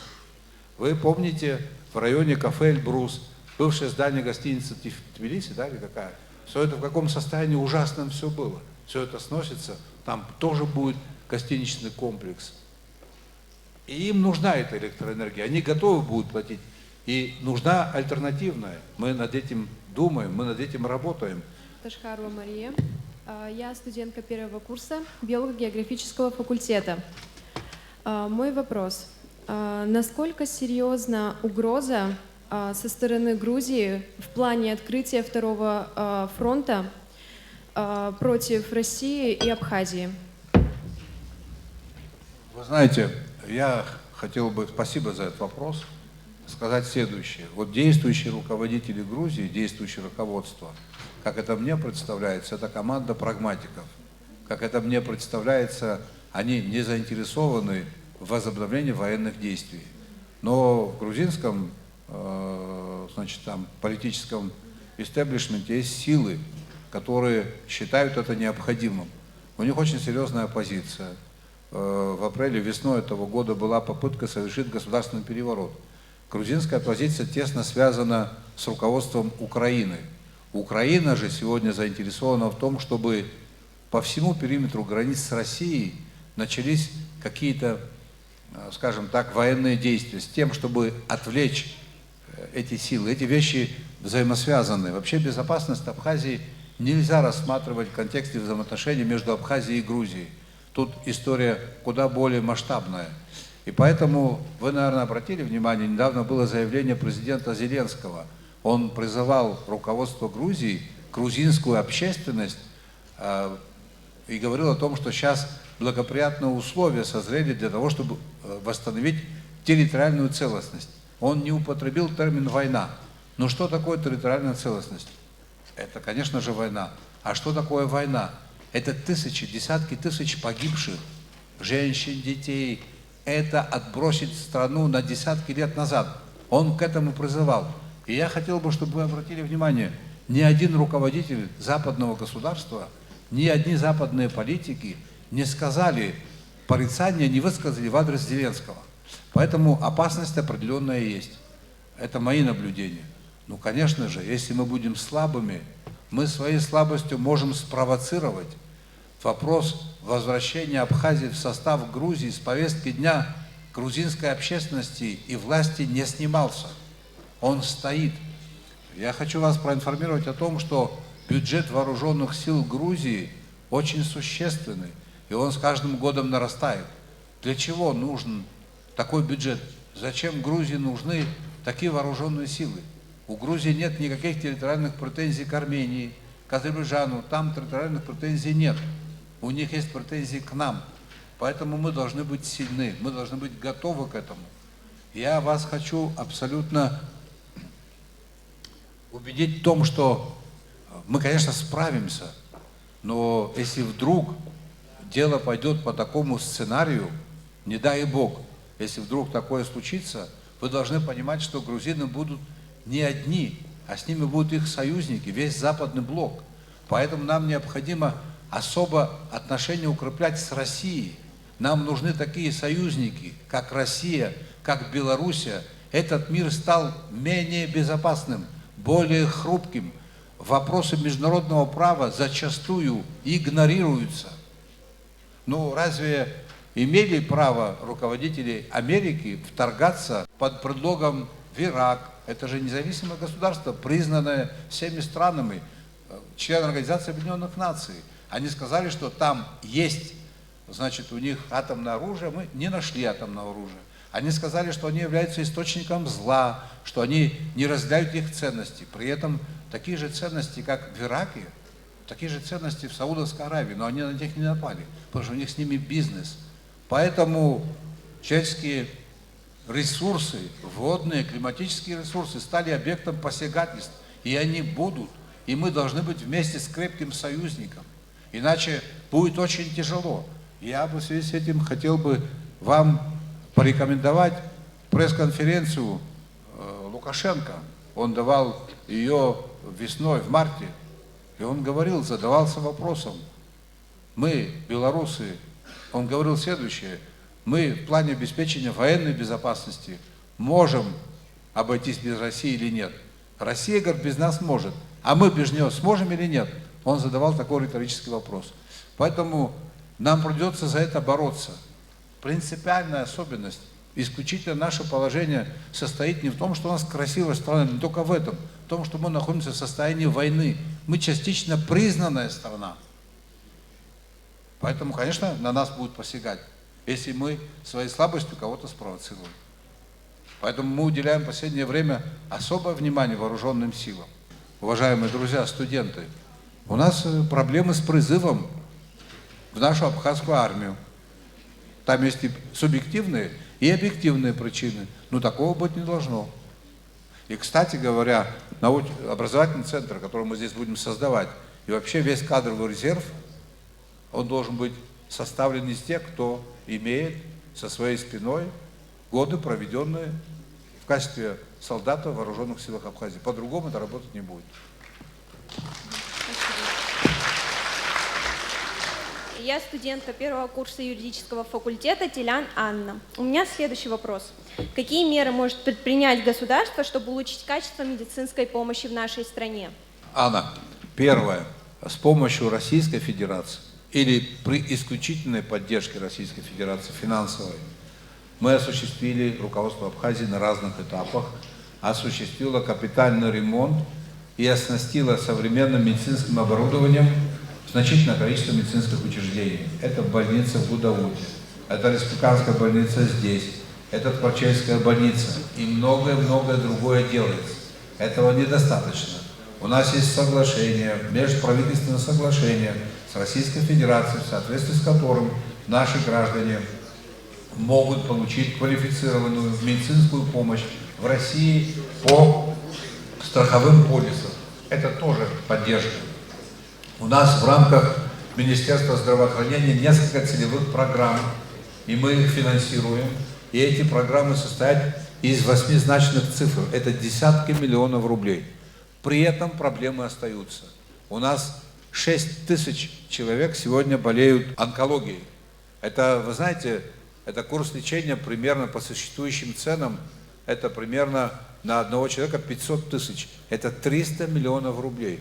Speaker 18: Вы помните, в районе кафе «Эльбрус», бывшее здание гостиницы Тбилиси, да, или какая? Все это в каком состоянии ужасном все было. Все это сносится. Там тоже будет гостиничный комплекс. И им нужна эта электроэнергия. Они готовы будут платить. И нужна альтернативная. Мы над этим думаем, мы над этим работаем.
Speaker 3: Ташхарова Мария. Я студентка 1-го курса биолого-географического факультета. Мой вопрос. Насколько серьезна угроза со стороны Грузии в плане открытия второго фронта против России и Абхазии?
Speaker 18: Вы знаете, я хотел бы, спасибо за этот вопрос, сказать следующее. Вот действующие руководители Грузии, действующее руководство, как это мне представляется, это команда прагматиков. Как это мне представляется, они не заинтересованы в возобновлении военных действий. Но в грузинском, значит, там, политическом истеблишменте есть силы, которые считают это необходимым. У них очень серьезная позиция. В апреле, весной этого года была попытка совершить государственный переворот. Грузинская позиция тесно связана с руководством Украины. Украина же сегодня заинтересована в том, чтобы по всему периметру границ с Россией начались какие-то, скажем так, военные действия с тем, чтобы отвлечь эти силы. Эти вещи взаимосвязаны. Вообще безопасность Абхазии нельзя рассматривать в контексте взаимоотношений между Абхазией и Грузией. Тут история куда более масштабная. И поэтому вы, наверное, обратили внимание, недавно было заявление президента Зеленского. Он призывал руководство Грузии, грузинскую общественность, и говорил о том, что сейчас благоприятные условия созрели для того, чтобы восстановить территориальную целостность. Он не употребил термин «война». Но что такое территориальная целостность? Это, конечно же, война. А что такое война? Это тысячи, десятки тысяч погибших, женщин, детей. Это отбросить страну на десятки лет назад. Он к этому призывал. И я хотел бы, чтобы вы обратили внимание, ни один руководитель западного государства, ни одни западные политики не сказали порицания, не высказали в адрес Зеленского. Поэтому опасность определенная есть. Это мои наблюдения. Ну, конечно же, если мы будем слабыми, мы своей слабостью можем спровоцировать вопрос возвращения Абхазии в состав Грузии с повестки дня грузинской общественности и власти не снимался. Он стоит. Я хочу вас проинформировать о том, что бюджет вооруженных сил Грузии очень существенный, и он с каждым годом нарастает. Для чего нужен такой бюджет? Зачем Грузии нужны такие вооруженные силы? У Грузии нет никаких территориальных претензий к Армении, к Азербайджану. Там территориальных претензий нет. У них есть претензии к нам. Поэтому мы должны быть сильны, мы должны быть готовы к этому. Я вас хочу абсолютно убедить в том, что мы, конечно, справимся, но если вдруг дело пойдет по такому сценарию, не дай Бог, если вдруг такое случится, вы должны понимать, что грузины будут не одни, а с ними будут их союзники, весь западный блок. Поэтому нам необходимо особо отношения укреплять с Россией. Нам нужны такие союзники, как Россия, как Белоруссия. Этот мир стал менее безопасным, более хрупким. Вопросы международного права зачастую игнорируются. Ну, разве имели право руководители Америки вторгаться под предлогом в Ирак? Это же независимое государство, признанное всеми странами, член Организации Объединенных Наций. Они сказали, что там есть, значит, у них атомное оружие, мы не нашли атомного оружия. Они сказали, что они являются источником зла, что они не разделяют их ценности. При этом такие же ценности, как в Ираке, такие же ценности в Саудовской Аравии, но они на них не напали, потому что у них с ними бизнес. Поэтому человеческие ресурсы, водные, климатические ресурсы стали объектом посягательств, и они будут, и мы должны быть вместе с крепким союзником, иначе будет очень тяжело. Я бы в связи с этим хотел бы вам порекомендовать пресс-конференцию Лукашенко. Он давал ее весной, в марте, и он говорил, задавался вопросом, мы, белорусы, он говорил следующее, мы в плане обеспечения военной безопасности можем обойтись без России или нет? Россия, говорит, без нас может, а мы без нее сможем или нет? Он задавал такой риторический вопрос. Поэтому нам придется за это бороться. Принципиальная особенность, исключительно наше положение состоит не в том, что у нас красивая страна, не только в этом, в том, что мы находимся в состоянии войны. Мы частично признанная страна. Поэтому, конечно, на нас будут посягать, если мы своей слабостью кого-то спровоцируем. Поэтому мы уделяем в последнее время особое внимание вооруженным силам. Уважаемые друзья, студенты, у нас проблемы с призывом в нашу абхазскую армию. Там есть и субъективные, и объективные причины. Но такого быть не должно. И, кстати говоря, образовательный центр, который мы здесь будем создавать, и вообще весь кадровый резерв, он должен быть составлен из тех, кто имеет со своей спиной годы, проведенные в качестве солдата в вооруженных силах Абхазии. По-другому это работать не будет.
Speaker 21: Я студентка первого курса юридического факультета Телян Анна. У меня следующий вопрос. Какие меры может предпринять государство, чтобы улучшить качество медицинской помощи в нашей стране?
Speaker 18: Анна, первое. С помощью Российской Федерации или при исключительной поддержке Российской Федерации финансовой мы осуществили, руководство Абхазии на разных этапах, осуществило капитальный ремонт и оснастило современным медицинским оборудованием значительное количество медицинских учреждений. Это больница в Гудауте, это республиканская больница здесь, это Творческая больница и многое-многое другое делается. Этого недостаточно. У нас есть соглашение, межправительственное соглашение с Российской Федерацией, в соответствии с которым наши граждане могут получить квалифицированную медицинскую помощь в России по страховым полисам. Это тоже поддержка. У нас в рамках Министерства здравоохранения несколько целевых программ, и мы их финансируем. И эти программы состоят из 8-значных цифр. Это десятки миллионов рублей. При этом проблемы остаются. У нас 6 тысяч человек сегодня болеют онкологией. Это, вы знаете, это курс лечения примерно по существующим ценам, это примерно на одного человека 500 тысяч. Это 300 миллионов рублей.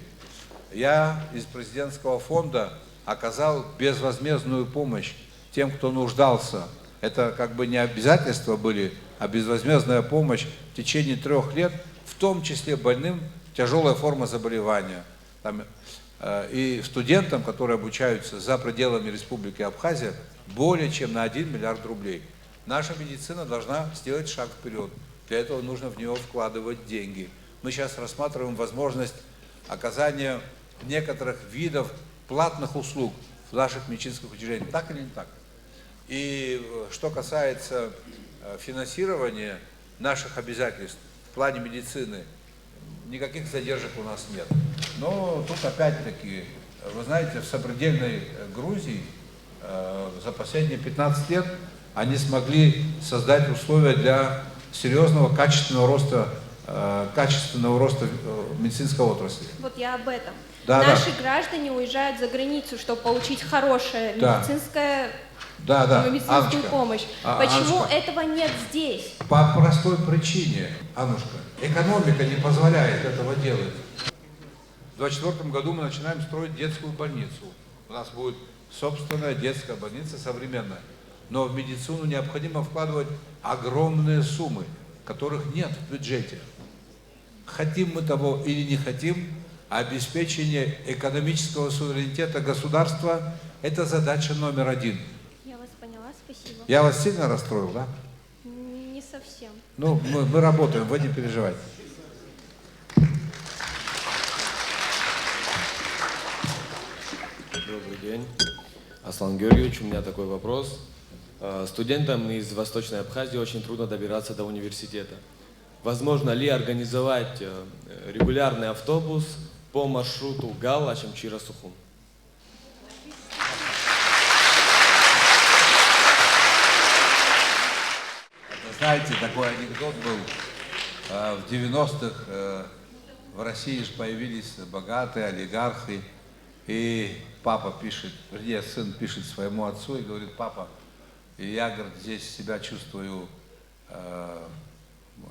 Speaker 18: Я из президентского фонда оказал безвозмездную помощь тем, кто нуждался. Это как бы не обязательства были, а безвозмездная помощь в течение 3 лет, в том числе больным, тяжелая форма заболевания. И студентам, которые обучаются за пределами Республики Абхазия, более чем на 1 миллиард рублей. Наша медицина должна сделать шаг вперед. Для этого нужно в нее вкладывать деньги. Мы сейчас рассматриваем возможность оказания некоторых видов платных услуг в наших медицинских учреждениях. Так или не так? И что касается финансирования наших обязательств в плане медицины, никаких задержек у нас нет. Но тут опять-таки, вы знаете, в сопредельной Грузии за последние 15 лет они смогли создать условия для серьезного качественного роста медицинской отрасли.
Speaker 21: Вот я об этом.
Speaker 18: Да,
Speaker 21: Наши граждане уезжают за границу, чтобы получить хорошее медицинскую помощь. Почему
Speaker 18: Аннушка,
Speaker 21: этого нет здесь?
Speaker 18: По простой причине, Аннушка, экономика не позволяет этого делать. В 2024 году мы начинаем строить детскую больницу. У нас будет собственная детская больница современная. Но в медицину необходимо вкладывать огромные суммы, которых нет в бюджете. Хотим мы того или не хотим, обеспечение экономического суверенитета государства – это задача номер 1.
Speaker 21: Я вас поняла, спасибо.
Speaker 18: Я вас сильно расстроил, да?
Speaker 21: Не совсем.
Speaker 18: Ну, мы работаем, вы не переживайте.
Speaker 22: Добрый день. Аслан Георгиевич, у меня такой вопрос. Студентам из Восточной Абхазии очень трудно добираться до университета. Возможно ли организовать регулярный автобус по маршруту Гал-Ачамчира-Сухум?
Speaker 18: Знаете, такой анекдот был. В 90-х в России же появились богатые олигархи, и папа пишет, вернее, сын пишет своему отцу и говорит: папа, я, говорит, здесь себя чувствую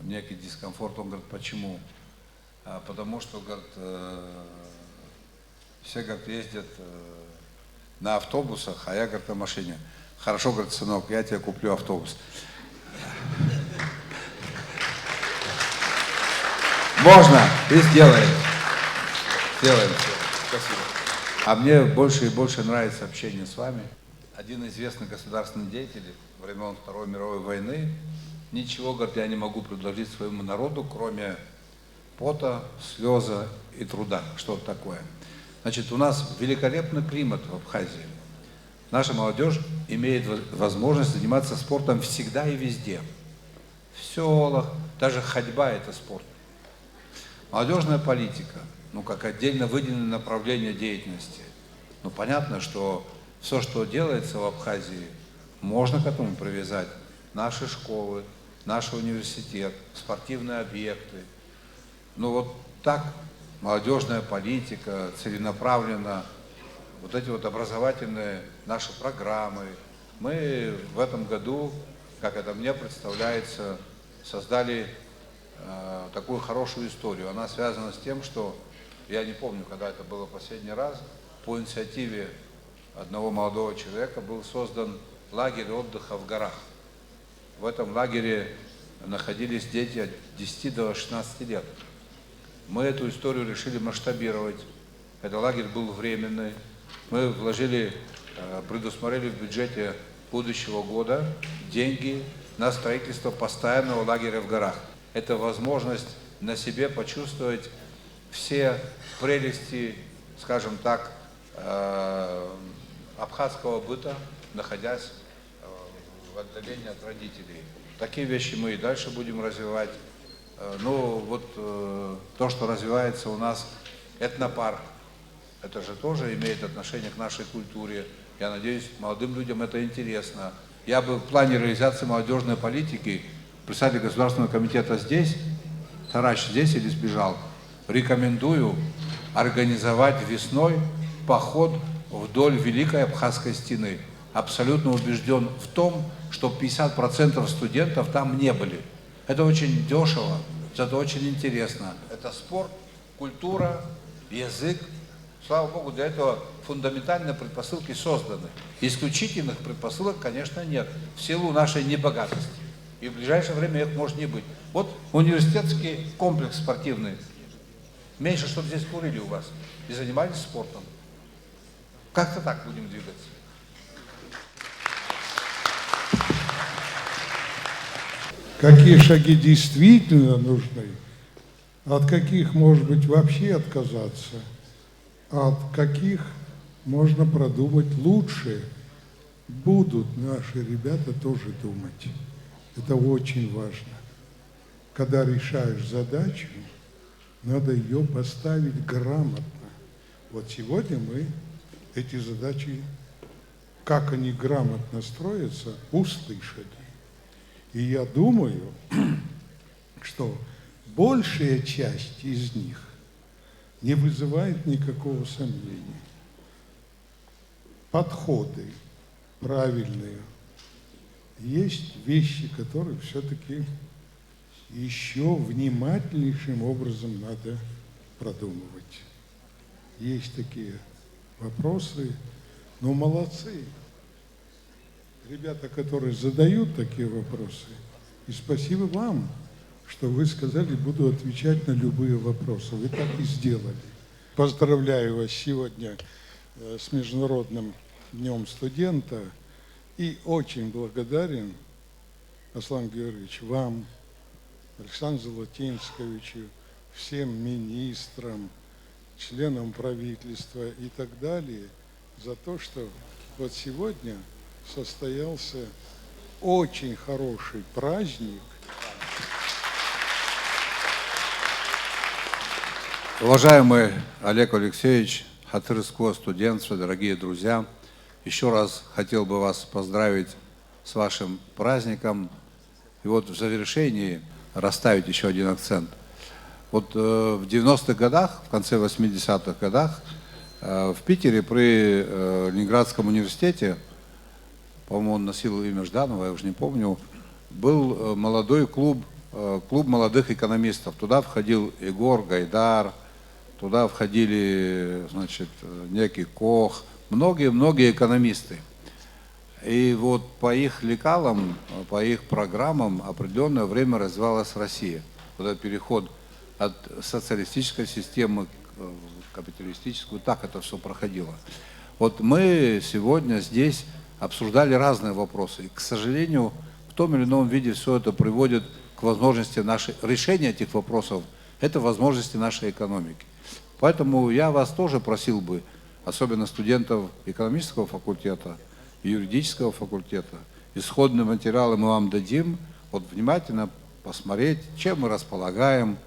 Speaker 18: некий дискомфорт. Он говорит: почему? Потому что, говорит, все, говорит, ездят на автобусах, а я, говорит, на машине. Хорошо, говорит, сынок, я тебе куплю автобус. Можно и сделаем. Сделаем все. Спасибо. А мне больше и больше нравится общение с вами. Один известный государственный деятель времен Второй мировой войны: ничего, говорит, я не могу предложить своему народу, кроме пота, слеза и труда. Что такое? Значит, у нас великолепный климат в Абхазии. Наша молодежь имеет возможность заниматься спортом всегда и везде. В селах, даже ходьба – это спорт. Молодежная политика, ну, как отдельно выделенное направление деятельности. Ну, понятно, что все, что делается в Абхазии, можно к этому привязать. Наши школы, наш университет, спортивные объекты. Ну, вот так
Speaker 2: молодежная политика, целенаправленно, вот эти вот образовательные наши программы. Мы в этом году, как это мне представляется, создали такую хорошую историю. Она связана с тем, что, я не помню, когда это было последний раз, по инициативе одного молодого человека был создан лагерь отдыха в горах. В этом лагере находились дети от 10 до 16 лет. Мы эту историю решили масштабировать. Этот лагерь был временный. Мы предусмотрели в бюджете будущего года деньги на строительство постоянного лагеря в горах. Это возможность на себе почувствовать все прелести, скажем так, абхазского быта, находясь в отдалении от родителей. Такие вещи мы и дальше будем развивать. Ну вот то, что развивается у нас этнопарк, это же тоже имеет отношение к нашей культуре. Я надеюсь, молодым людям это интересно. Я бы в плане реализации молодежной политики, председатель Государственного комитета здесь, Тарач здесь или сбежал, рекомендую организовать весной поход вдоль Великой Абхазской стены. Абсолютно убежден в том, что 50% студентов там не были. Это очень дешево, это очень интересно. Это спорт, культура, язык. Слава Богу, для этого фундаментальные предпосылки созданы. Исключительных предпосылок, конечно, нет, в силу нашей небогатости. И в ближайшее время их может не быть. Вот университетский комплекс спортивный. Меньше, чтобы здесь курили у вас и занимались спортом. Как-то так будем двигаться.
Speaker 1: Какие шаги действительно нужны, от каких, может быть, вообще отказаться, от каких можно продумать лучше, будут наши ребята тоже думать. Это очень важно. Когда решаешь задачу, надо ее поставить грамотно. Вот сегодня мы эти задачи, как они грамотно строятся, услышали. И я думаю, что большая часть из них не вызывает никакого сомнения. Подходы правильные. Есть вещи, которые все-таки еще внимательнейшим образом надо продумывать. Есть такие вопросы, но молодцы. Ребята, которые задают такие вопросы, и спасибо вам, что вы сказали, буду отвечать на любые вопросы. Вы так и сделали. Поздравляю вас сегодня с Международным днем студента и очень благодарен, Аслан Георгиевич, вам, Александру Золотинсковичу, всем министрам, членам правительства и так далее за то, что вот сегодня состоялся очень хороший праздник.
Speaker 2: Уважаемый Олег Алексеевич, хатырское студентство, дорогие друзья, еще раз хотел бы вас поздравить с вашим праздником. И вот в завершении расставить еще один акцент. Вот в 90-х годах, в конце 80-х годах, в Питере при Ленинградском университете, по-моему, он носил имя Жданова, я уже не помню, был молодой клуб молодых экономистов. Туда входил Егор Гайдар, туда входили, значит, некий Кох, многие экономисты. И вот по их лекалам, по их программам определенное время развивалась Россия. Вот этот переход от социалистической системы к капиталистическую, так это все проходило. Вот мы сегодня здесь обсуждали разные вопросы. И, к сожалению, в том или ином виде все это приводит к возможности решения этих вопросов, это возможности нашей экономики. Поэтому я вас тоже просил бы, особенно студентов экономического факультета, юридического факультета, исходные материалы мы вам дадим, вот внимательно посмотреть, чем мы располагаем,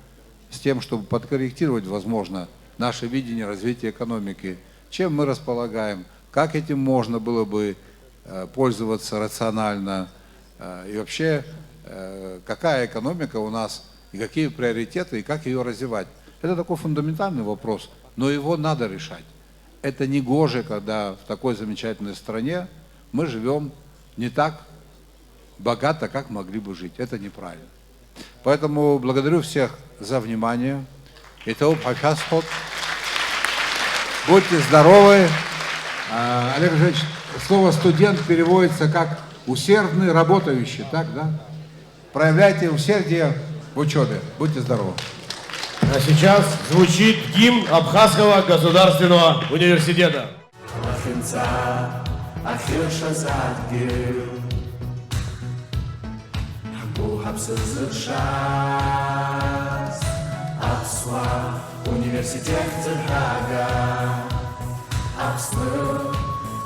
Speaker 2: с тем, чтобы подкорректировать, возможно, наше видение развития экономики, чем мы располагаем, как этим можно было бы пользоваться рационально, и вообще, какая экономика у нас, и какие приоритеты, и как ее развивать. Это такой фундаментальный вопрос, но его надо решать. Это не гоже, когда в такой замечательной стране мы живем не так богато, как могли бы жить. Это неправильно. Поэтому благодарю всех за внимание. Будьте здоровы. Олег Ильич, слово «студент» переводится как «усердный, работающий». Так, да? Проявляйте усердие в учебе. Будьте здоровы.
Speaker 4: А сейчас звучит гимн Абхазского государственного университета.
Speaker 5: Университет Хага, Абслу,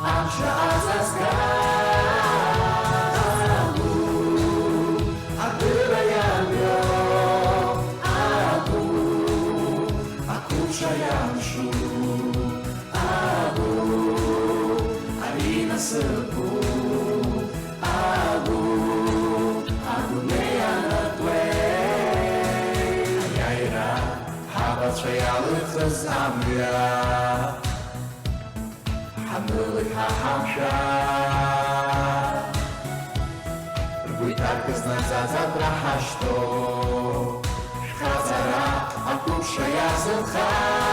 Speaker 5: Амша Азазга, Абу, Абыра Ямьо, Абу, Акуша Ямшу, Абу, Алина Сыпу, Абу, Абу Меяна Твей, Аяйра, Хабатшаялых Замбия, Хамдулых Хахамша, Ргуй так знать за что, Шхазара, Акуша Языха.